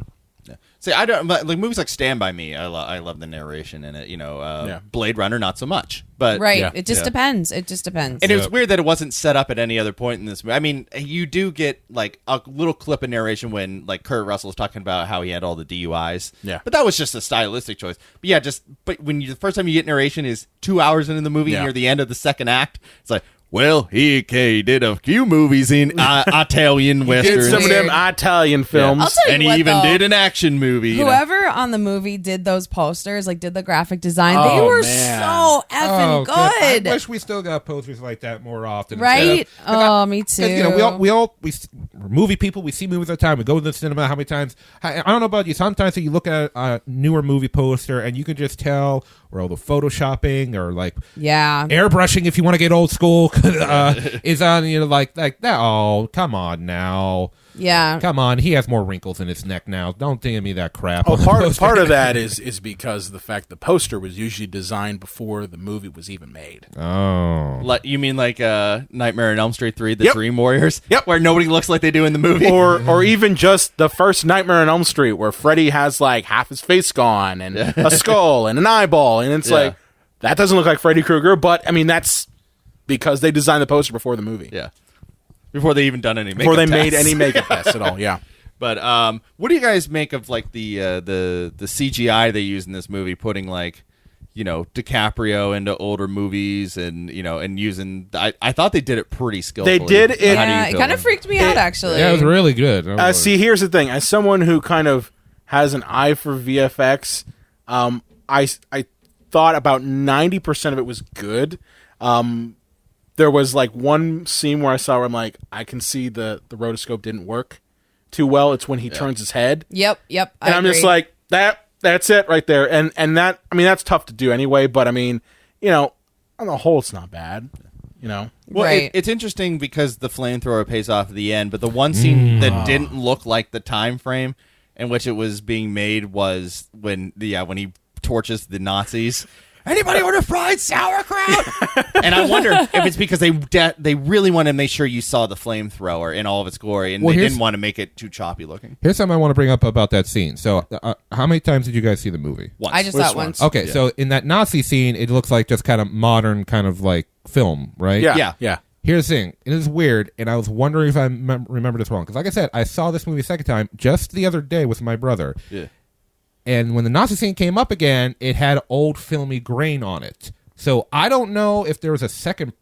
See, I don't like movies like Stand By Me. I love the narration in it. Blade Runner, not so much. But right. Yeah. It just depends. It just depends. And it was weird that it wasn't set up at any other point in this movie. I mean, you do get like a little clip of narration when like Kurt Russell is talking about how he had all the DUIs. Yeah. But that was just a stylistic choice. But yeah, but when the first time you get narration is 2 hours into the movie Yeah. near the end of the second act, it's like, well, he did a few movies in Italian Did westerns. some of them Italian films. I'll tell you And he what, even though. did an action movie. Whoever on the movie did those posters, like did the graphic design, they Oh, were man. so effing good. I wish we still got posters like that more often. Right? Instead of- Me too. we're movie people. We see movies all the time. We go to the cinema. How many times? I don't know about you. Sometimes you look at a newer movie poster and you can just tell where all the photoshopping or like Yeah. airbrushing, if you want to get old school, is on. Like that. Oh, come on now. Yeah. Come on, he has more wrinkles in his neck now. Don't give me that crap. Oh, on the part poster. of that is because of the fact the poster was usually designed before the movie was even made. Oh, You mean like Nightmare on Elm Street 3, The Yep. Dream Warriors? Yep. Where nobody looks like they do in the movie? Or even just the first Nightmare on Elm Street, where Freddy has like half his face gone and a skull and an eyeball, and it's like that doesn't look like Freddy Krueger. But I mean, that's because they designed the poster before the movie. Yeah. Before they even done any makeup Before they tests. made any makeup tests at all. Yeah. But what do you guys make of like the CGI they use in this movie, putting like DiCaprio into older movies and and using I thought they did it pretty skillfully. They did it. How do you Yeah, it feel kind of about freaked me out, actually. yeah, it was really good. See, here's the thing. As someone who kind of has an eye for VFX, I thought about 90% of it was good. There was like one scene where I saw where I'm like, I can see the rotoscope didn't work too well. It's when he turns his head. Yep. And I'm just like, that's it right there. And that, I mean, that's tough to do anyway, but I mean, on the whole, it's not bad, Well, Right. it's interesting because the flamethrower pays off at the end, but the one scene that didn't look like the time frame in which it was being made was when he torches the Nazis. Anybody order fried sauerkraut? And I wonder if it's because they really want to make sure you saw the flamethrower in all of its glory, and they didn't want to make it too choppy looking. Here's something I want to bring up about that scene. So, how many times did you guys see the movie? Once. I just saw it once. Okay, so in that Nazi scene, it looks like just kind of modern, kind of like film, right? Yeah. Here's the thing. It is weird, and I was wondering if I remember this wrong. Because like I said, I saw this movie a second time just the other day with my brother. Yeah. And when the Nazi scene came up again, it had old filmy grain on it. So I don't know if there was a second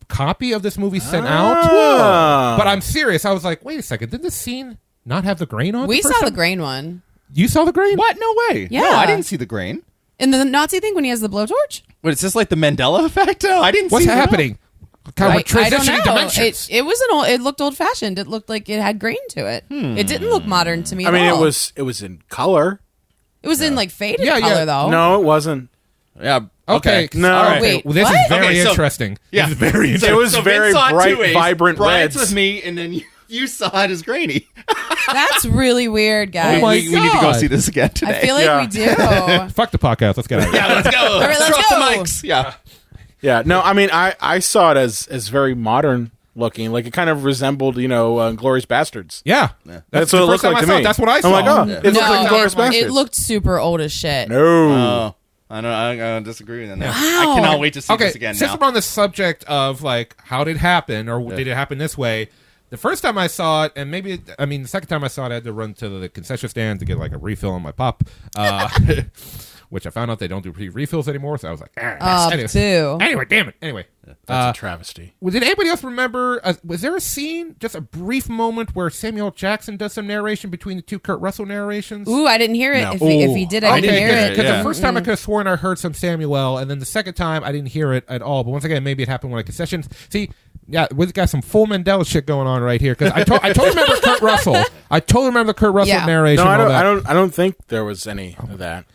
copy of this movie sent out. But I'm serious. I was like, wait a second. Did this scene not have the grain on it? We the first saw the time? grain one. You saw the grain? What? No way. Yeah. No, I didn't see the grain. In the Nazi thing when he has the blowtorch? What, is this like the Mandela effect? No, I didn't What's see it at all. happening? Kind of I transitioning don't know. dimensions. It was an old. It looked old fashioned. It looked like it had grain to it. It didn't look modern to me. I mean, at all. it was in color. It was in like faded Yeah, color yeah. though. No, it wasn't. Yeah. Okay. No. All right. Wait, Well, this what? is very Okay, so- interesting. Yeah. This is very interesting. It was very Vince saw it bright, two ways. vibrant Brian's reds. with me, and then you saw it as grainy. That's really weird, guys. Oh my we need to go God. see this again today. I feel like Yeah. we do. Fuck the podcast. Let's get out of here. yeah, let's go. All right, let's Drop go. the mics. Yeah. Yeah, no, I mean, I saw it as very modern looking. Like, it kind of resembled, Glorious Bastards. Yeah. That's the what it first looked like time to I saw me. it. That's what I saw. I'm like, oh, it looks No, like Glorious Bastards. it looked super old as shit. No. I don't disagree with that. Now. Wow. I cannot wait to see Okay, this again since now. we're on the subject of like how did it happen or did it happen this way, the first time I saw it, and the second time I saw it, I had to run to the concession stand to get like a refill on my pop, which I found out they don't do refills anymore. So I was like, too. Anyway, damn it. Anyway, That's a travesty. did anybody else remember? Was there a scene, just a brief moment, where Samuel Jackson does some narration between the two Kurt Russell narrations? Ooh, I didn't hear it. No. If he did, I didn't hear it. Because the first time I could have sworn I heard some Samuel, and then the second time I didn't hear it at all. But once again, maybe it happened when I concessions. See, yeah, we've got some full Mandela shit going on right here. Because I totally remember Kurt Russell. I totally remember the Kurt Russell Yeah. narration. No, and all that. I don't think there was any of that.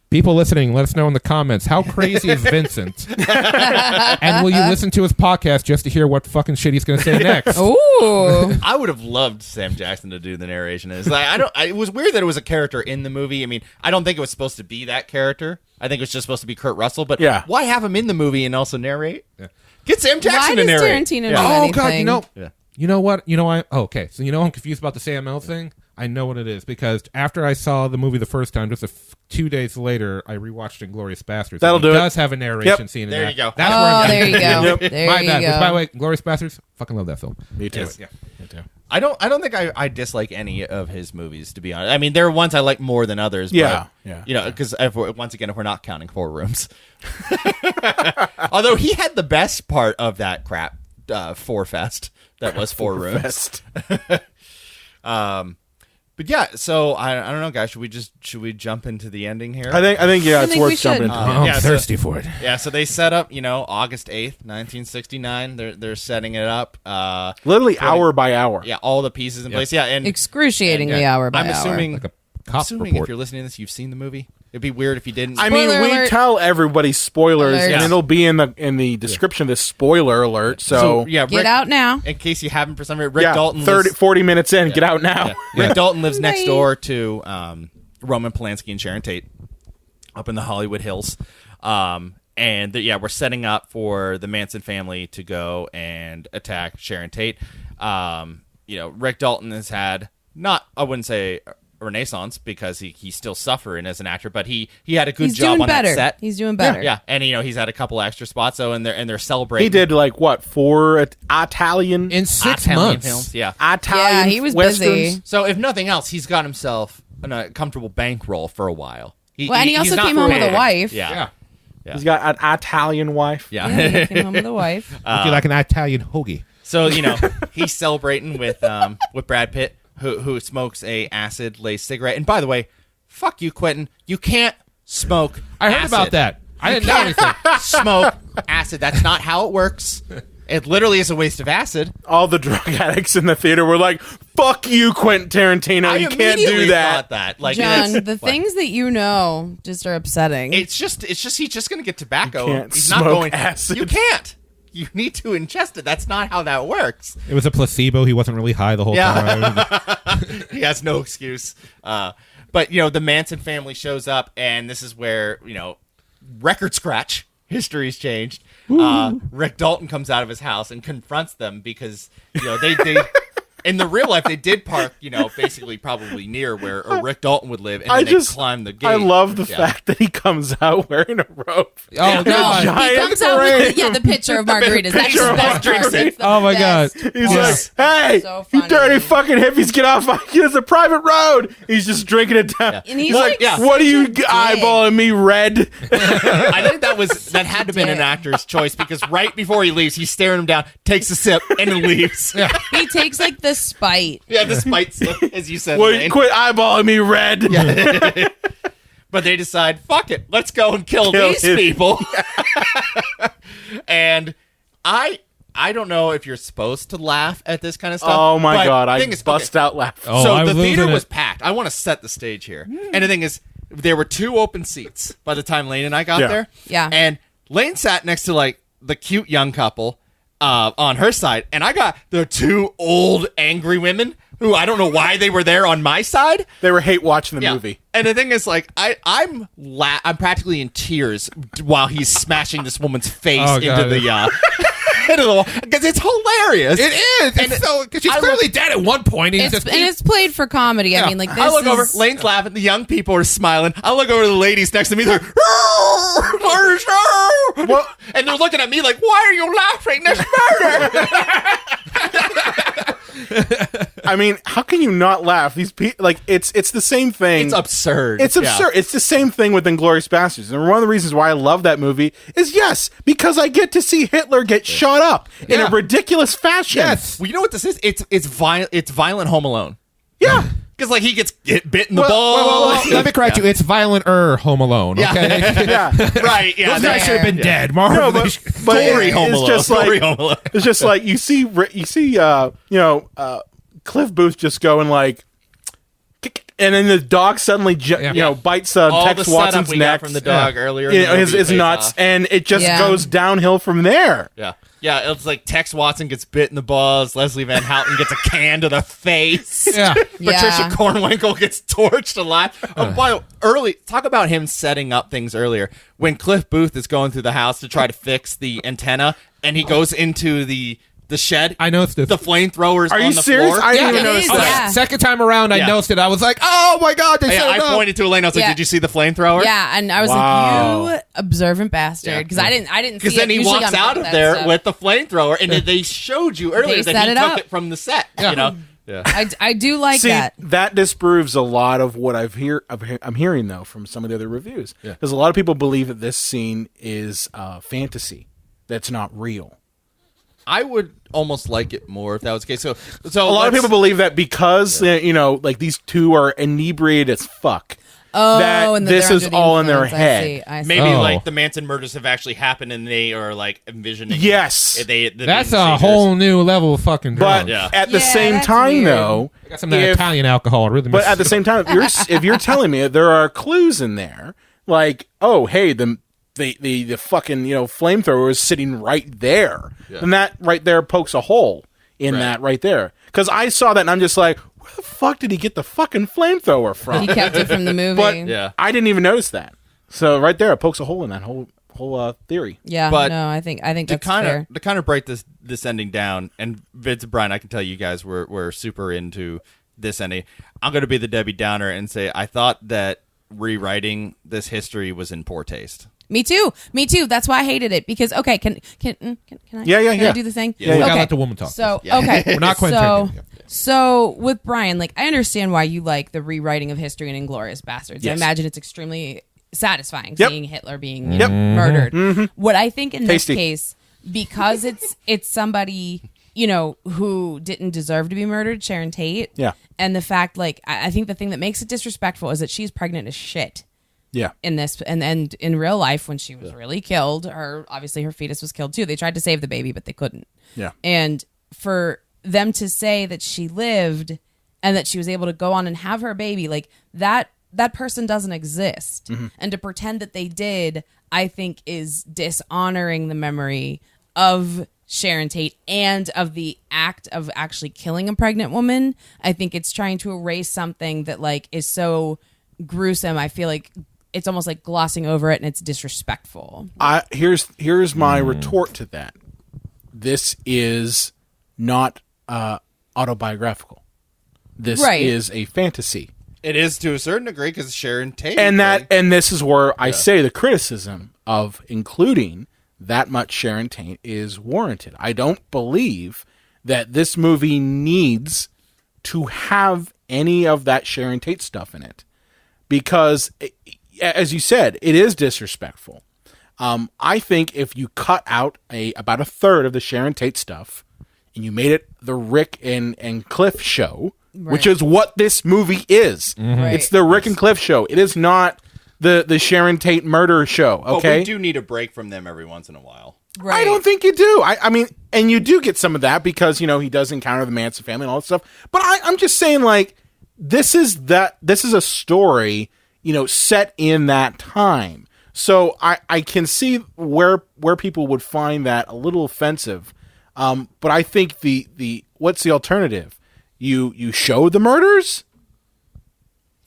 People listening, let us know in the comments, how crazy is Vincent? And will you listen to his podcast just to hear what fucking shit he's going to say next? Ooh. I would have loved Sam Jackson to do the narration. It's like it was weird that it was a character in the movie. I mean, I don't think it was supposed to be that character. I think it was just supposed to be Kurt Russell. But Yeah. why have him in the movie and also narrate? Yeah. Get Sam Jackson Why to does narrate. Tarantino do Oh, anything? God, Yeah. You know what? Okay, so I'm confused about the Samuel thing? I know what it is, because after I saw the movie the first time, just 2 days later, I rewatched Inglourious Bastards. That'll do it. It does have a narration scene in There that. you go. That's where I'm There you go. Yep. There My you bad. go. Which, by the way, Inglourious Bastards, fucking love that film. Me too. Yeah. Me too. I don't think I dislike any of his movies, to be honest. I mean, there are ones I like more than others. Yeah, but, yeah. because once again, if we're not counting Four Rooms, although he had the best part of that crap, Four Fest, that was Four Rooms. But yeah, so I don't know, guys. Should we jump into the ending here? I think yeah, it's think we worth jumping should. into. I'm Yeah, so- thirsty for it. Yeah, so they set up, August 8th, 1969. They're setting it up. Literally hour by hour. Yeah, all the pieces in place. Yeah, and Excruciatingly yeah, hour by I'm hour. assuming, Like a I'm cop assuming report. if you're listening to this, you've seen the movie. It'd be weird if you didn't. I mean, Spoiler we alert. tell everybody spoilers, Alert. and it'll be in the description of this spoiler alert. So, yeah, Get Rick, out now. in case you haven't for some reason. Rick yeah, Dalton 40 minutes in, get out now. Rick Dalton lives next Bye. door to Roman Polanski and Sharon Tate up in the Hollywood Hills. We're setting up for the Manson family to go and attack Sharon Tate. Rick Dalton has had I wouldn't say a renaissance, because he's still suffering as an actor, but he had a good He's job doing on better. that set. He's doing better. Yeah, and he's had a couple extra spots, so and they're celebrating. He did 4 Italian In 6 Italian months. films. Yeah. Italian Yeah, he was westerns. busy. So if nothing else, he's got himself a comfortable bankroll for a while. Well, and he he's also not came home with a ruined. wife. Yeah. He's got an Italian wife. Yeah. Yeah, he came home with a wife. Would you like an Italian hoagie? So he's celebrating with Brad Pitt, who smokes a acid laced cigarette. And by the way, fuck you, Quentin. You can't smoke. I heard acid. about that. I didn't know anything. Smoke acid. That's not how it works. It literally is a waste of acid. All the drug addicts in the theater were like, "Fuck you, Quentin Tarantino. You can't immediately do that." thought that. Like, John, it's- the things that you know just are upsetting. It's just he's just going to get tobacco. You can't He's not smoke going acid. You can't. You need to ingest it. That's not how that works. It was a placebo. He wasn't really high the whole time. He has no excuse. But the Manson family shows up, and this is where record scratch. History's changed. Rick Dalton comes out of his house and confronts them because they in the real life they did park basically probably near where Rick Dalton would live, and then they climbed the gate. I love the fact that he comes out wearing a rope. Oh, God. a he giant comes out with the picture of margaritas. That's picture the of best part. margaritas. It's the Oh, my best God. He's part. like, "Hey, So you funny. dirty fucking hippies, get off! It's a private road." He's just drinking it down. And he's like, like, "What are you such a dick. eyeballing me, red?" I think that had to have been an actor's choice because right before he leaves, he's staring him down, takes a sip, and then leaves. He takes like the spite. Yeah, the spite sip, as you said. Well, Elaine. quit eyeballing me, red. But they decide, fuck it, let's go and kill Kill these his- people. And I I don't know if you're supposed to laugh at this kind of stuff. Oh my God, I thing is, bust out laughing. Oh, so I'm the theater losing was it. packed. I want to set the stage here. And the thing is, there were 2 open seats by the time Lane and I got there. Yeah. And Lane sat next to like the cute young couple on her side, and I got the 2 old angry women who I don't know why they were there on my side. They were hate watching the movie. And the thing is, like, I'm practically in tears while he's smashing this woman's face into the into the wall because it's hilarious. It is. It's so because she's clearly dead at one point. And It's played for comedy. I mean, like this. I look over. Lane's laughing. The young people are smiling. I look over to the ladies next to me. They're and they're looking at me like, "Why are you laughing? There's murder." I mean, how can you not laugh? These people, like, it's the same thing. It's absurd. It's absurd. It's the same thing with Inglourious Basterds. And one of the reasons why I love that movie is, yes, because I get to see Hitler get shot up in a ridiculous fashion. Yes. Well, you know what this is? It's violent Home Alone. Yeah. Because like he gets bit in the balls. Well, let me correct you. It's violent Home Alone. Okay. Yeah. Right. Yeah. Those guys should have been dead. No, but Story Home Alone. Just like, Story Home Alone. It's just like you see Cliff Booth just going like, and then the dog suddenly bites All Tex the Watson's setup we neck got from the dog earlier. You know, his nuts, and it just goes downhill from there. Yeah. Yeah, it's like Tex Watson gets bit in the balls. Leslie Van Houten gets a can to the face. Yeah. Patricia Cornwinkle gets torched alive. Talk about him setting up things earlier. When Cliff Booth is going through the house to try to fix the antenna, and he goes into the shed. I noticed the flamethrowers. Are on you the serious? floor. I didn't even notice that. Yeah. Second time around, I noticed it. I was like, "Oh my God!" They showed I up. pointed to Elaine. I was like, "Did you see the flamethrower?" Yeah, and I was like, "You observant bastard," because I didn't see Because it. then he Usually walks I'm out good of at there that stuff. with the flamethrower, and they showed you earlier They that he set it took up. it from the set. Yeah. You know. Yeah. I do like See, that. that disproves a lot of what I'm hearing though from some of the other reviews. Because a lot of people believe that this scene is fantasy, that's not real. I would almost like it more if that was the case. So a lot of people believe that because like these 2 are inebriated as fuck. Oh, that and this they're is under the all in their influence. head. I see. Maybe Oh. like the Manson murders have actually happened, and they are like envisioning. Yes. That's a whole new level of fucking But drunk. at the Yeah, same that's time, weird. though, I got some of that Italian alcohol. Really, but at the same time, if you're telling me there are clues in there, like, oh, hey, the fucking flamethrower is sitting right there, then that right there pokes a hole in that right there. Because I saw that and I'm just like, where the fuck did he get the fucking flamethrower from? He kept it from the movie. But I didn't even notice that. So right there, it pokes a hole in that whole theory. Yeah, But no, I think that's to fair. kind of break this ending down, and Vince and Brian, I can tell you guys were super into this ending. I'm going to be the Debbie Downer and say I thought that rewriting this history was in poor taste. Me too. That's why I hated it because can I? Can Yeah. I do the thing? Yeah, we gotta let the woman talk. So okay, We're not Quentin Tarantino. So with Brian, like I understand why you like the rewriting of history in Inglourious Basterds. Yes. I imagine it's extremely satisfying Yep. seeing Hitler being murdered. What I think in Tasty. this case, because it's somebody who didn't deserve to be murdered, Sharon Tate. Yeah. And the fact, like, I think the thing that makes it disrespectful is that she's pregnant as shit. Yeah. In this and in real life when she was really killed, her fetus was killed too. They tried to save the baby, but they couldn't. Yeah. And for them to say that she lived and that she was able to go on and have her baby, like that person doesn't exist. And to pretend that they did, I think is dishonoring the memory of Sharon Tate and of the act of actually killing a pregnant woman. I think it's trying to erase something that like is so gruesome. I feel like it's almost like glossing over it and it's disrespectful. Here's my retort to that. This is not autobiographical. This is a fantasy. It is to a certain degree because Sharon Tate. And this is where I say the criticism of including that much Sharon Tate is warranted. I don't believe that this movie needs to have any of that Sharon Tate stuff in it. Because, as you said, it is disrespectful. I think if you cut out about a third of the Sharon Tate stuff and you made it the Rick and Cliff show, which is what this movie is. Right. It's the Rick and Cliff show. It is not the Sharon Tate murder show, okay? But we do need a break from them every once in a while. Right. I don't think you do. I mean, and you do get some of that because, he does encounter the Manson family and all that stuff. But I'm just saying, like, this is a story, set in that time. So I can see where people would find that a little offensive. But I think the what's the alternative? You show the murders?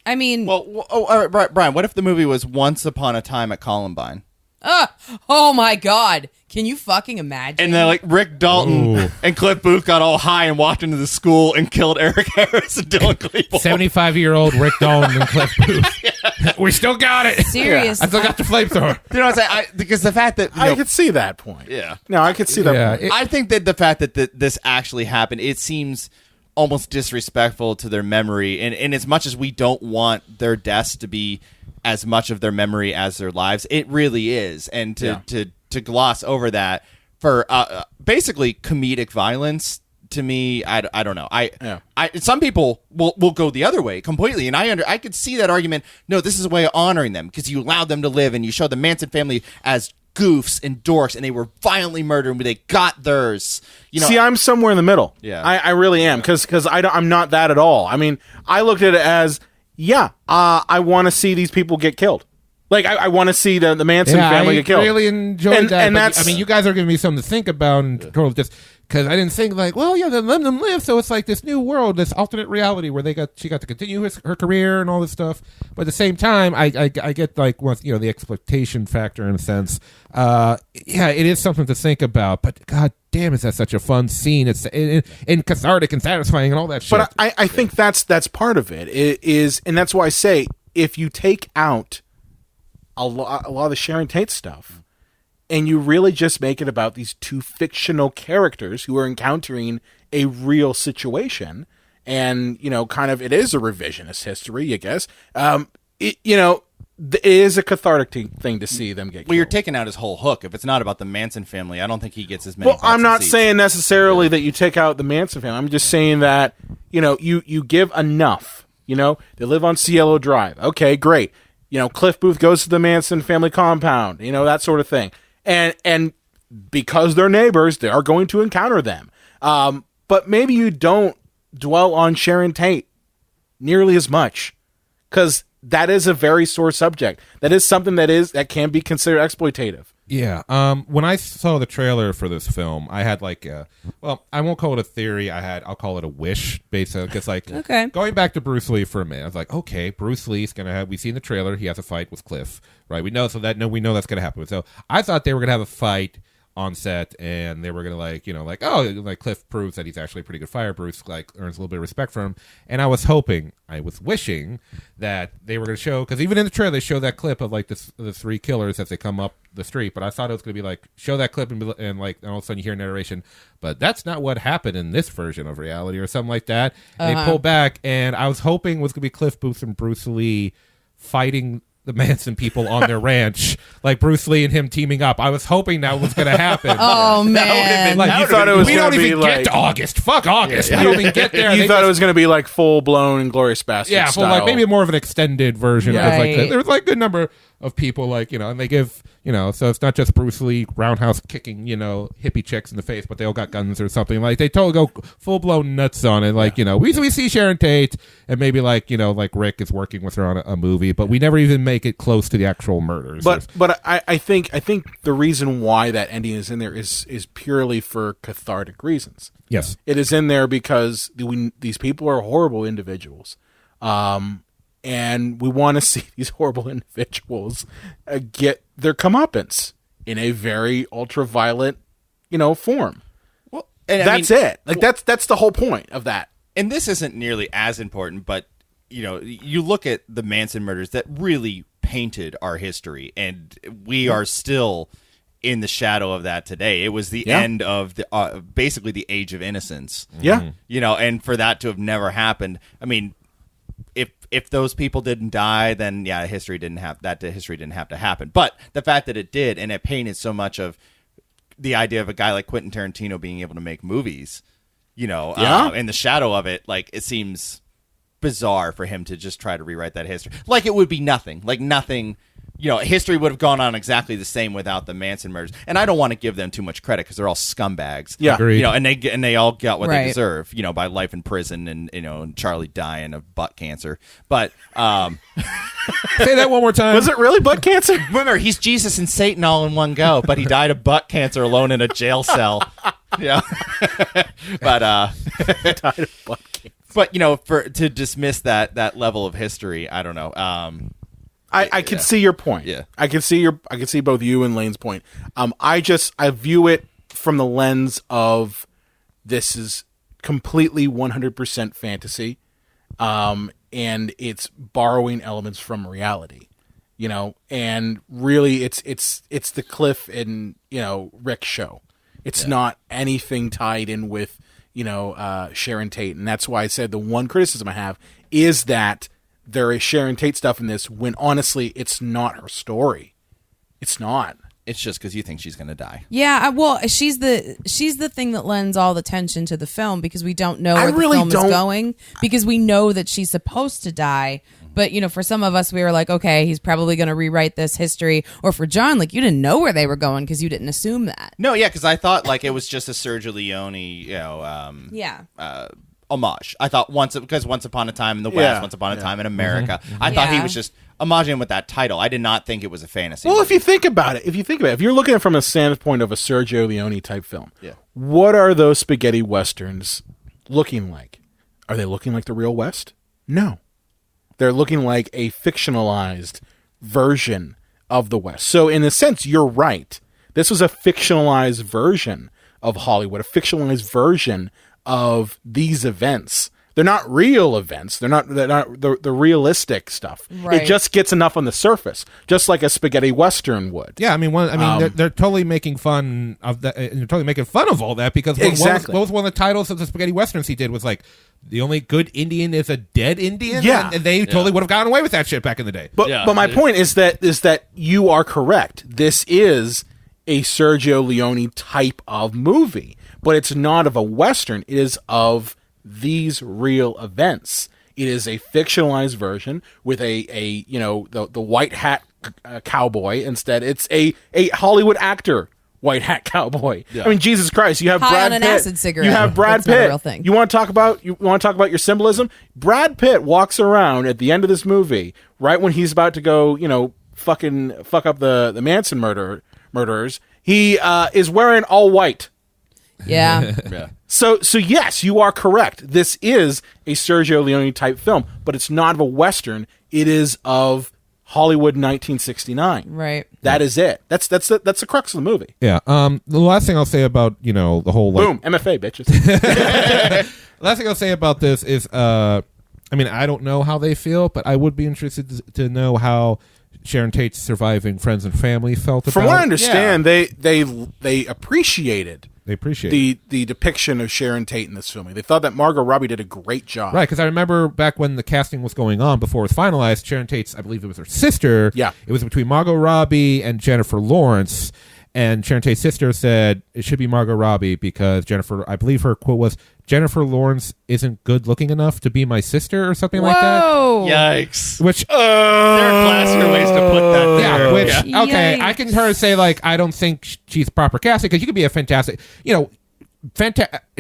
I mean, Brian, what if the movie was Once Upon a Time at Columbine? Oh my God. Can you fucking imagine? And then like Rick Dalton and Cliff Booth got all high and walked into the school and killed Eric Harris and Dylan Klebold. 75-year-old Rick Dalton and Cliff Booth. We still got it. Serious. I still got the flamethrower. You know what I'm saying? Because the fact that I could see that point. Yeah. No, I could see that point. I think that the fact that this actually happened, it seems almost disrespectful to their memory. And as much as we don't want their deaths to be as much of their memory as their lives, it really is. And to gloss over that for basically comedic violence, to me, I don't know. Some people will go the other way completely, and I could see that argument. No, this is a way of honoring them because you allowed them to live, and you showed the Manson family as goofs and dorks, and they were violently murdered, but they got theirs. See, I'm somewhere in the middle. Yeah, I really am because I'm not that at all. I mean, I looked at it as I want to see these people get killed. Like, I want to see the Manson family get killed. I really enjoyed that. And but, I mean, you guys are giving me something to think about and total just because I didn't think like, well, then let them live. So it's like this new world, this alternate reality where she got to continue her career and all this stuff. But at the same time, I get like once the exploitation factor in a sense. It is something to think about. But God damn, is that such a fun scene? It's and cathartic and satisfying and all that shit. But I think that's part of it. It is, and that's why I say if you take out a lot of the Sharon Tate stuff, and you really just make it about these two fictional characters who are encountering a real situation, and kind of it is a revisionist history, I guess. It is a cathartic thing to see them get killed. Well, you're taking out his whole hook. If it's not about the Manson family, I don't think he gets as many. Well, I'm not saying necessarily that you take out the Manson family. I'm just saying that you give enough. They live on Cielo Drive. Okay, great. Cliff Booth goes to the Manson family compound, that sort of thing. And because they're neighbors, they are going to encounter them. But maybe you don't dwell on Sharon Tate nearly as much because that is a very sore subject. That is something that can be considered exploitative. Yeah. When I saw the trailer for this film, I had like I won't call it a theory. I'll call it a wish, basically. It's like going back to Bruce Lee for a minute. I was like, okay, Bruce Lee's gonna have. We see in the trailer he has a fight with Cliff, right? We know that's gonna happen. So I thought they were gonna have a fight on set, and they were gonna Cliff proves that he's actually a pretty good fighter. Bruce earns a little bit of respect from him, and I was wishing that they were gonna show, because even in the trailer they show that clip of the three killers as they come up the street, but I thought it was gonna be show that clip and all of a sudden you hear narration, but that's not what happened in this version of reality or something like that. And they pull back, and I was hoping it was gonna be Cliff Booth and Bruce Lee fighting the Manson people on their ranch, like Bruce Lee and him teaming up. I was hoping that was going to happen. Oh man! You thought it was we don't even get to August. Fuck August. We don't even get there. You thought it was going to be like full blown Inglourious Basterds style. Maybe more of an extended version. Right. There was a good number of people and they give so it's not just Bruce Lee roundhouse kicking hippie chicks in the face, but they all got guns or something. Like they totally go full blown nuts on it. We see Sharon Tate and maybe Rick is working with her on a movie, but we never even make it close to the actual murders. But I think the reason why that ending is in there is purely for cathartic reasons. Yes, it is in there because these people are horrible individuals. And we want to see these horrible individuals get their comeuppance in a very ultra-violent, form. Well, that's it. That's the whole point of that. And this isn't nearly as important, but you look at the Manson murders that really painted our history, and we are still in the shadow of that today. It was the end of the basically the age of innocence. Yeah, and for that to have never happened, I mean. If those people didn't die, then history didn't have to happen. But the fact that it did, and it painted so much of the idea of a guy like Quentin Tarantino being able to make movies, in the shadow of it, it seems bizarre for him to just try to rewrite that history. Like it would be nothing. Like nothing history would have gone on exactly the same without the Manson murders. And I don't want to give them too much credit because they're all scumbags. Yeah. Agreed. And they all got what Right. they deserve, by life in prison and Charlie dying of butt cancer. But Say that one more time. Was it really butt cancer? remember, he's Jesus and Satan all in one go, but he died of butt cancer alone in a jail cell. Yeah. But Died of butt cancer. but to dismiss that level of history, I don't know. I can see your point. Yeah. I can see both you and Lane's point. I view it from the lens of this is completely 100% fantasy, and it's borrowing elements from reality, and really it's the Cliff and Rick show. It's not anything tied in with Sharon Tate, and that's why I said the one criticism I have is that there is Sharon Tate stuff in this when honestly it's not her story. It's not. It's just because you think she's going to die. Yeah, well, she's the thing that lends all the tension to the film because we don't know where the really film is don't- going because we know that she's supposed to die. But, for some of us, we were like, okay, he's probably going to rewrite this history. Or for John, like, you didn't know where they were going because you didn't assume that. No, yeah, because I thought like it was just a Sergio Leone, homage. I thought once upon a time in the West, Yeah. once upon a time in America. I thought he was just homaging with that title. I did not think it was a fantasy. Well, movie. if you think about it, if you're looking at it from a standpoint of a Sergio Leone type film, Yeah. what are those spaghetti westerns looking like? Are they looking like the real West? No. They're looking like a fictionalized version of the West. So in a sense, you're right. This was a fictionalized version of Hollywood, a fictionalized version of these events. They're not real events. They're not the realistic stuff. Right. It just gets enough on the surface, just like a spaghetti western would. Yeah, they're totally making fun of that. They're totally making fun of all that because Exactly. what was one of the titles of the spaghetti westerns he did was like, the only good Indian is a dead Indian. Yeah. and they totally would have gotten away with that shit back in the day. But my point is that you are correct. This is a Sergio Leone type of movie, but it's not of a western. It is of these real events. It is a fictionalized version with the white hat cowboy. Instead, it's a Hollywood actor white hat cowboy. Yeah. I mean, Jesus Christ! You have High Brad on an Pitt. acid cigarette. You have Brad That's not a Pitt. real thing. You want to talk about your symbolism? Brad Pitt walks around at the end of this movie, right when he's about to go, fuck up the Manson murderers. He is wearing all white. Yeah. Yeah. So yes, you are correct. This is a Sergio Leone type film, but it's not of a western. It is of Hollywood 1969. Right. That is it. That's the crux of the movie. Yeah. The last thing I'll say about the whole Boom, MFA bitches. last thing I'll say about this is I don't know how they feel, but I would be interested to know how Sharon Tate's surviving friends and family felt about. From what I understand, they appreciated. They appreciate the depiction of Sharon Tate in this film. They thought that Margot Robbie did a great job. Right, because I remember back when the casting was going on before it was finalized, Sharon Tate's, I believe it was her sister. Yeah. It was between Margot Robbie and Jennifer Lawrence. And Sharon Tate's sister said it should be Margot Robbie because I believe her quote was, Jennifer Lawrence isn't good looking enough to be my sister or something like that. Whoa. Yikes. Which There are classier ways to put that there. Yeah, which Yeah. okay, Yikes. I can hear her say like I don't think she's proper casting because you could be a fantastic, just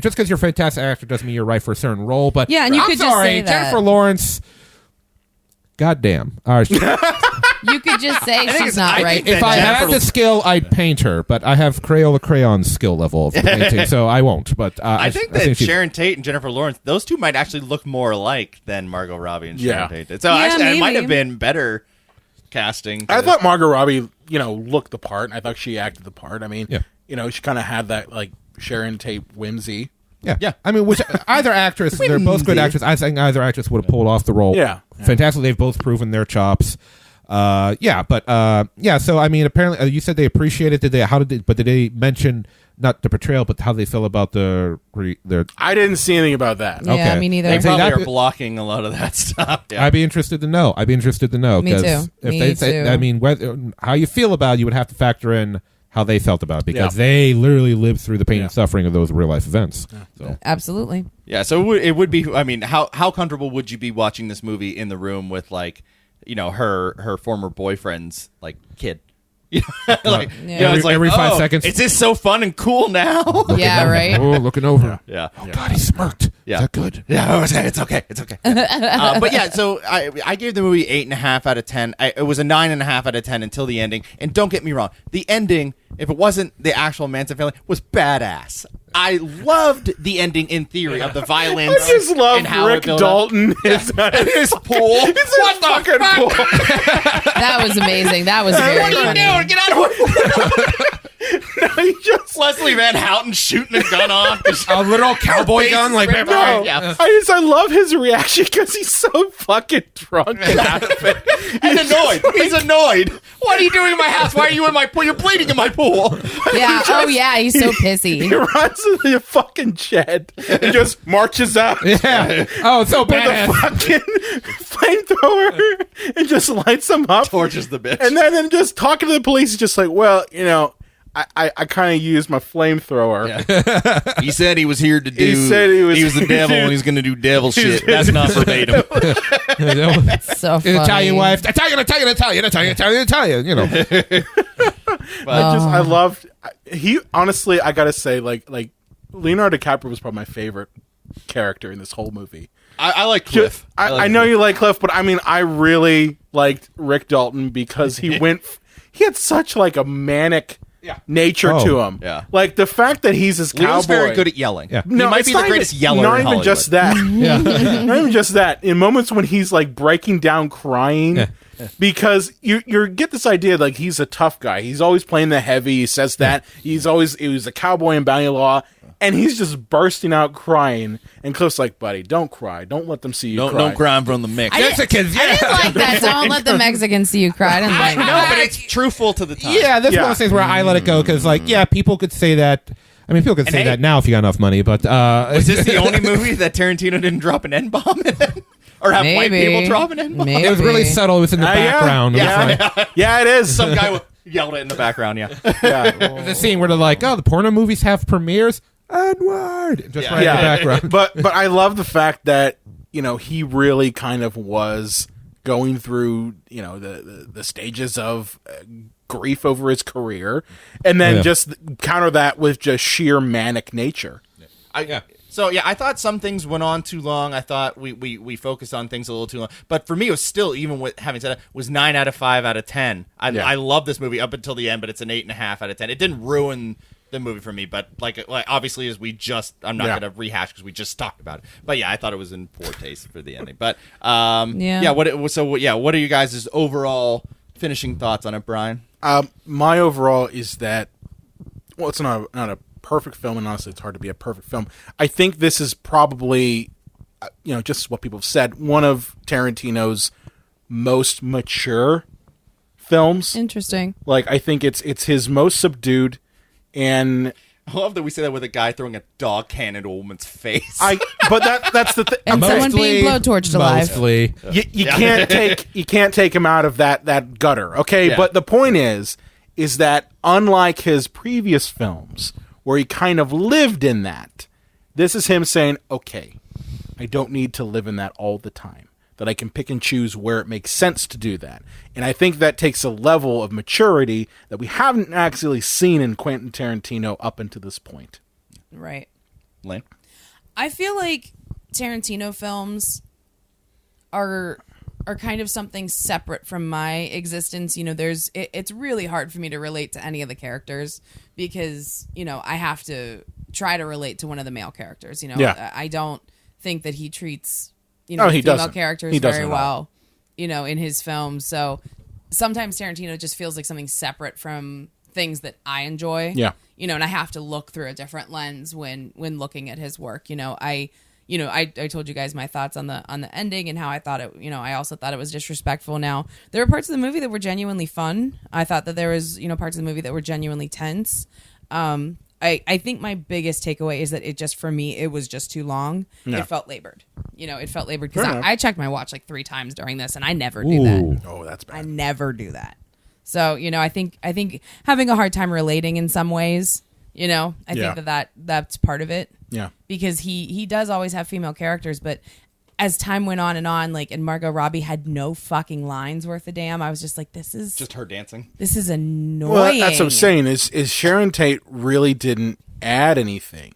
because you're a fantastic actor doesn't mean you're right for a certain role. But Yeah, and you I'm could just sorry, say that. Jennifer Lawrence. Goddamn. You could just say she's not I right. think If that I had Jennifer- the skill, I'd paint her, but I have Crayola crayon skill level of painting, so I won't. But I think that she's- Sharon Tate and Jennifer Lawrence, those two might actually look more alike than Margot Robbie and Sharon Yeah. Tate. So Yeah, actually, it might maybe. have been better casting. I thought Margot Robbie, looked the part. And I thought she acted the part. I mean, Yeah. she kind of had that like Sharon Tate whimsy. Yeah. I mean, which either actress, they're both good actresses. I think either actress would have pulled off the role. Yeah. Fantastic. They've both proven their chops. So I mean, apparently, you said they appreciated it. Did they mention not the portrayal, but how they feel about their? I didn't see anything about that. Yeah, Okay. me neither. they probably that- are blocking a lot of that stuff. Yeah. I'd be interested to know. Me 'cause too. If Me they say, too. I mean, how you feel about it, you would have to factor in how they felt about it because Yeah. they literally lived through the pain and suffering of those real life events. So. Absolutely. Yeah, so it would be. I mean, how comfortable would you be watching this movie in the room with like her former boyfriend's like kid. It's like, every 5 seconds. Is this so fun and cool now? Yeah, right. Oh, looking over. Yeah. Oh, God, he smirked. Yeah. Is that good? Yeah, it's okay. It's okay. But yeah, so I gave the movie 8.5 out of 10. It was a 9.5 out of 10 until the ending. And don't get me wrong, the ending, if it wasn't the actual Manson family, was badass. I loved the ending in theory of the violence. I just love and how Rick it built Dalton. up. His pool. What the fuck? Pool. That was amazing. That was very What are you funny. doing? Get out of my No, he just Leslie Van Houten shooting a gun off. A little cowboy gun, like ripped off. Yeah. I love his reaction because he's so fucking drunk and out of it. And annoyed. He's annoyed. What are you doing in my house? Why are you in my pool? You're bleeding in my pool. Yeah. Oh, yeah. He's so pissy. He runs to the fucking shed and just marches out. Yeah. Oh, it's so With a badass. fucking flamethrower and just lights them up. Torches the bitch. And then just talking to the police is just like, well, I kind of used my flamethrower. Yeah. He said he was here to do. He said he was the devil and he's going to do devil shit. That's not verbatim. So funny. Italian wife. Italian. You know. I loved. He honestly, I gotta say, like Leonardo DiCaprio was probably my favorite character in this whole movie. I like Cliff. I know you like Cliff, but I mean, I really liked Rick Dalton because he had such like a manic nature to him. Yeah. Like the fact that he's this cowboy. Leo's very good at yelling. Yeah. He might be the greatest yeller Not in even Hollywood. just that. Not even just that. In moments when he's like breaking down crying. Because you get this idea like he's a tough guy. He's always playing the heavy. He says that. He was a cowboy in Bangalore. And he's just bursting out crying. And Cliff's like, buddy, don't cry. Don't let them see you cry. Don't cry in front of the mix. Mexicans, I didn't like that. Don't let the Mexicans see you cry. I didn't like No, that. but it's truthful to the time. Yeah, that's one of those things where I let it go because, like, people could say that. I mean, people could say that now if you got enough money, but Was this the only movie that Tarantino didn't drop an N-bomb in? Or have white Maybe. people drop an N-bomb? Maybe. it was really subtle. It was in the background. It was like, Yeah, it is. Some guy yelled it in the background, yeah. the scene where they're like, "Oh, the porno movies have premieres." N-word, just right in the background. But I love the fact that he really kind of was going through the stages of grief over his career, and then just counter that with just sheer manic nature. So I thought some things went on too long. I thought we focused on things a little too long. But for me, it was still, even with having said that, was 9 out of 5 out of 10. I love this movie up until the end, but it's an 8.5 out of 10. It didn't ruin the movie for me, but like obviously I'm not going to rehash because we just talked about it. But I thought it was in poor taste for the ending. But what are you guys' overall finishing thoughts on it, Brian? My overall is that, well, it's not a perfect film, and honestly, it's hard to be a perfect film. I think this is probably, just what people have said, one of Tarantino's most mature films. Interesting. Like, I think it's his most subdued, and I love that we say that with a guy throwing a dog can into a woman's face. but that's the thing. And someone being blowtorched alive. Mostly. You can't take him out of that gutter. Okay, but the point is that unlike his previous films, where he kind of lived in that, this is him saying, okay, I don't need to live in that all the time. That I can pick and choose where it makes sense to do that. And I think that takes a level of maturity that we haven't actually seen in Quentin Tarantino up until this point. Right. Lane? I feel like Tarantino films are kind of something separate from my existence. It's really hard for me to relate to any of the characters because, I have to try to relate to one of the male characters. I don't think that he treats female characters very well, in his films. So sometimes Tarantino just feels like something separate from things that I enjoy. Yeah. And I have to look through a different lens when looking at his work. I told you guys my thoughts on the ending and how I thought it, I also thought it was disrespectful. Now, there were parts of the movie that were genuinely fun. I thought that there was, parts of the movie that were genuinely tense. I think my biggest takeaway is that for me, it was just too long. Yeah. It felt labored. It felt labored because I checked my watch like 3 times during this, and I never do that. Oh, that's bad. I never do that. So, I think having a hard time relating in some ways, I think that's part of it. Yeah. Because he does always have female characters, but as time went on, like, and Margot Robbie had no fucking lines worth a damn, I was just like, this is just her dancing. This is annoying. Well, that's what I'm saying. Is Sharon Tate really didn't add anything?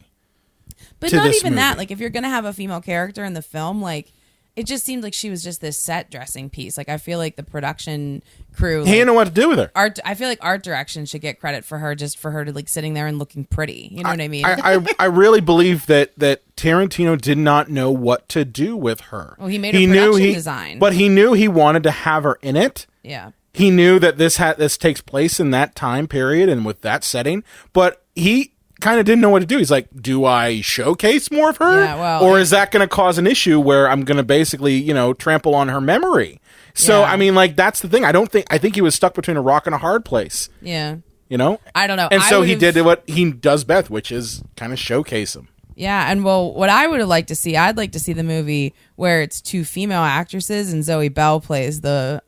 But to not this even movie. that. Like, if you're gonna have a female character in the film, like, it just seemed like she was just this set dressing piece. Like, I feel like the production crew, He didn't know what to do with her. I feel like art direction should get credit for her, just for her to, like, sitting there and looking pretty. You know what I mean? I really believe that Tarantino did not know what to do with her. Well, he made a production design. But he knew he wanted to have her in it. Yeah. He knew that this takes place in that time period and with that setting, but he kind of didn't know what to do. He's like, do I showcase more of her? Yeah, well, or is that going to cause an issue where I'm going to basically, trample on her memory? So, Yeah. I mean, like, that's the thing. I think he was stuck between a rock and a hard place. Yeah. I don't know. And so he would've- did what he does best, which is kind of showcase him. Yeah, and what I would have liked to see, I'd like to see the movie where it's two female actresses and Zoe Bell plays the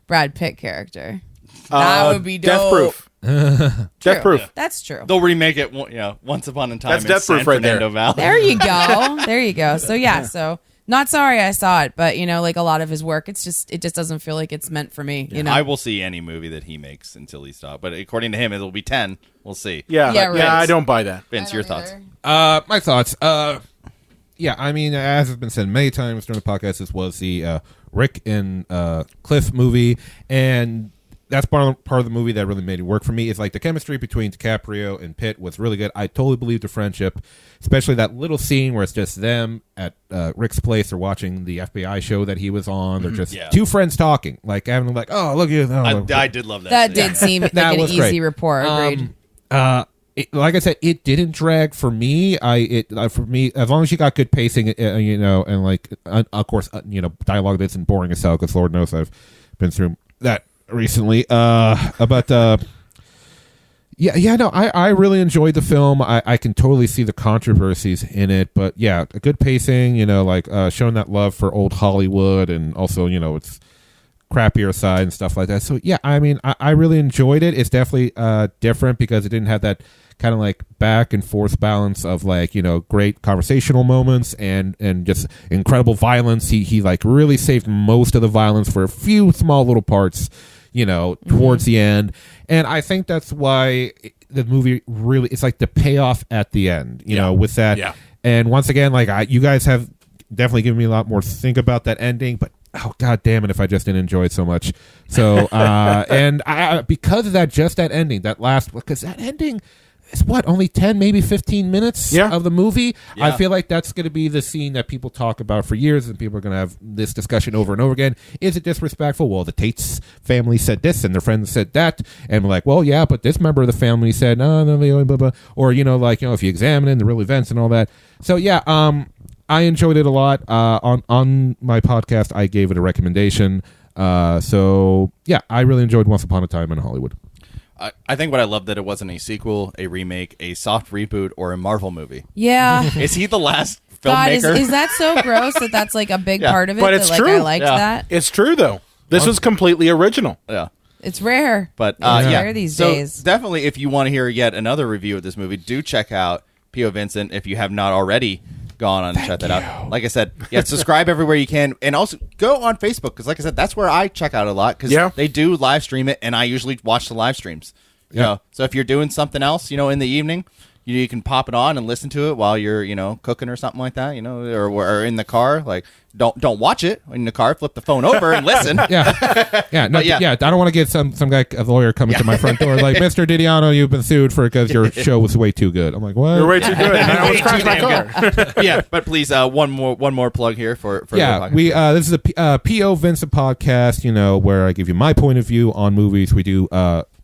Brad Pitt character. That would be dope. Death Proof. Death Proof. That's true. They'll remake it, Once Upon a Time That's in Death San Proof right there. Fernando Valley. There you go. There you go. So so not sorry I saw it, but like a lot of his work, it just doesn't feel like it's meant for me. I will see any movie that he makes until he stops. But according to him, it'll be 10. We'll see. Yeah, right. I don't buy that. Vince, your thoughts? My thoughts. Yeah, I mean, as has been said many times during the podcast, this was the Rick and Cliff movie, and that's part of the movie that really made it work for me. Is like the chemistry between DiCaprio and Pitt was really good. I totally believe the friendship, especially that little scene where it's just them at Rick's place. They're watching the FBI show that he was on. They're just two friends talking, like having like, oh, look at you. I did love that. That did seem like That an was easy great. rapport. Agreed. Like I said, it didn't drag for me. For me, as long as you got good pacing, and like, of course, dialogue that isn't boring as hell, because Lord knows I've been through that recently. I really enjoyed the film. I can totally see the controversies in it, but yeah, a good pacing, showing that love for old Hollywood, and also, its crappier side and stuff like that. So yeah, I mean, I really enjoyed it. It's definitely different because it didn't have that kind of like back and forth balance of like, great conversational moments and just incredible violence. He like really saved most of the violence for a few small little parts, towards the end. And I think that's why the movie really, it's like the payoff at the end, with that. Yeah. And once again, like you guys have definitely given me a lot more to think about that ending, but oh, god damn it if I just didn't enjoy it so much. So and I because of that, just that ending, that last, because that ending is only 10 maybe 15 minutes of the movie. I feel like that's going to be the scene that people talk about for years, and people are going to have this discussion over and over again. Is it disrespectful? Well, the Tate's family said this and their friends said that, and we're like, well, yeah, but this member of the family said no, blah, blah. Or if you examine it, the real events and all that. So yeah, I enjoyed it a lot. On my podcast, I gave it a recommendation. So yeah, I really enjoyed Once Upon a Time in Hollywood. I think what I love that it wasn't a sequel, a remake, a soft reboot, or a Marvel movie. Yeah. Is he the last God, filmmaker? is that so gross that that's like a big part of it? But it's that, true. I liked that. It's true though. This was completely original. Yeah. It's rare. But It's rare these days. Definitely, if you want to hear yet another review of this movie, do check out POVincent if you have not already gone on and check that out. Like I said, subscribe everywhere you can, and also go on Facebook, because like I said, that's where I check out a lot, because they do live stream it, and I usually watch the live streams. So if you're doing something else, in the evening, you can pop it on and listen to it while you're, cooking or something like that, or in the car. Like, don't watch it in the car. Flip the phone over and listen. I don't want to get some guy, a lawyer, coming to my front door like, Mr. Didiano, you've been sued because your show was way too good. I'm like, what? You're way too good. And I almost crashed my car. But please, one more plug here for the podcast. This is a POVincent podcast, where I give you my point of view on movies. We do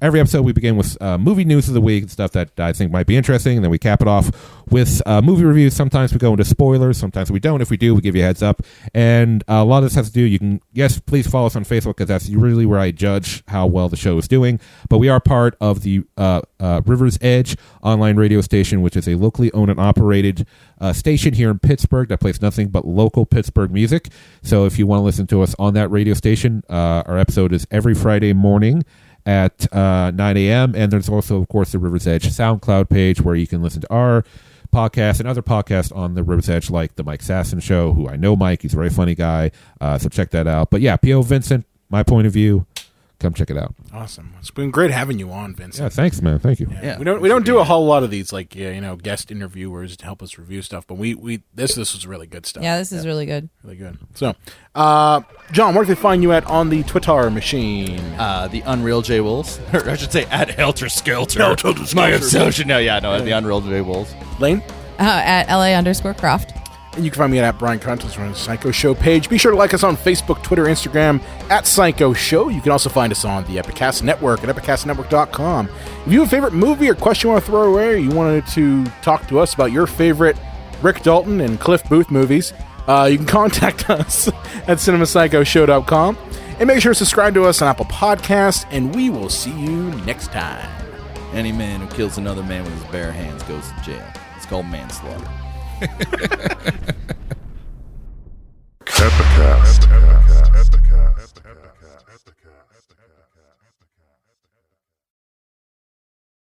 every episode we begin with movie news of the week and stuff that I think might be interesting, and then we cap it off with movie reviews. Sometimes we go into spoilers, sometimes we don't. If we do, we give you a heads up. And a lot of this has to do, you can, please follow us on Facebook, because that's really where I judge how well the show is doing. But we are part of the River's Edge online radio station, which is a locally owned and operated station here in Pittsburgh that plays nothing but local Pittsburgh music. So if you want to listen to us on that radio station, our episode is every Friday morning at 9 a.m. And there's also, of course, the River's Edge SoundCloud page, where you can listen to our podcast and other podcasts on the River's Edge, like the Mike Sasson Show, who I know Mike. He's a very funny guy, so check that out. But yeah, P.O. Vincent, my point of view. Come check it out. Awesome. It's been great having you on, Vincent. Yeah, thanks, man. Thank you. Yeah. We don't do a whole lot of these, like, guest interviewers to help us review stuff, but this was really good stuff. Yeah, this is really good. Really good. So, John, where can they find you at on the Twitter machine? The Unreal J Wolves, or I should say, at Helter Skelter. My obsession. The Unreal J Wolves. Lane? At LA_Croft. And you can find me at Brian Contos on the Psycho Show page. Be sure to like us on Facebook, Twitter, Instagram at Psycho Show. You can also find us on the Epicast Network at epicastnetwork.com. If you have a favorite movie or question you want to throw away, or you wanted to talk to us about your favorite Rick Dalton and Cliff Booth movies, you can contact us at cinemapsychoshow.com. And make sure to subscribe to us on Apple Podcasts, and we will see you next time. Any man who kills another man with his bare hands goes to jail. It's called manslaughter.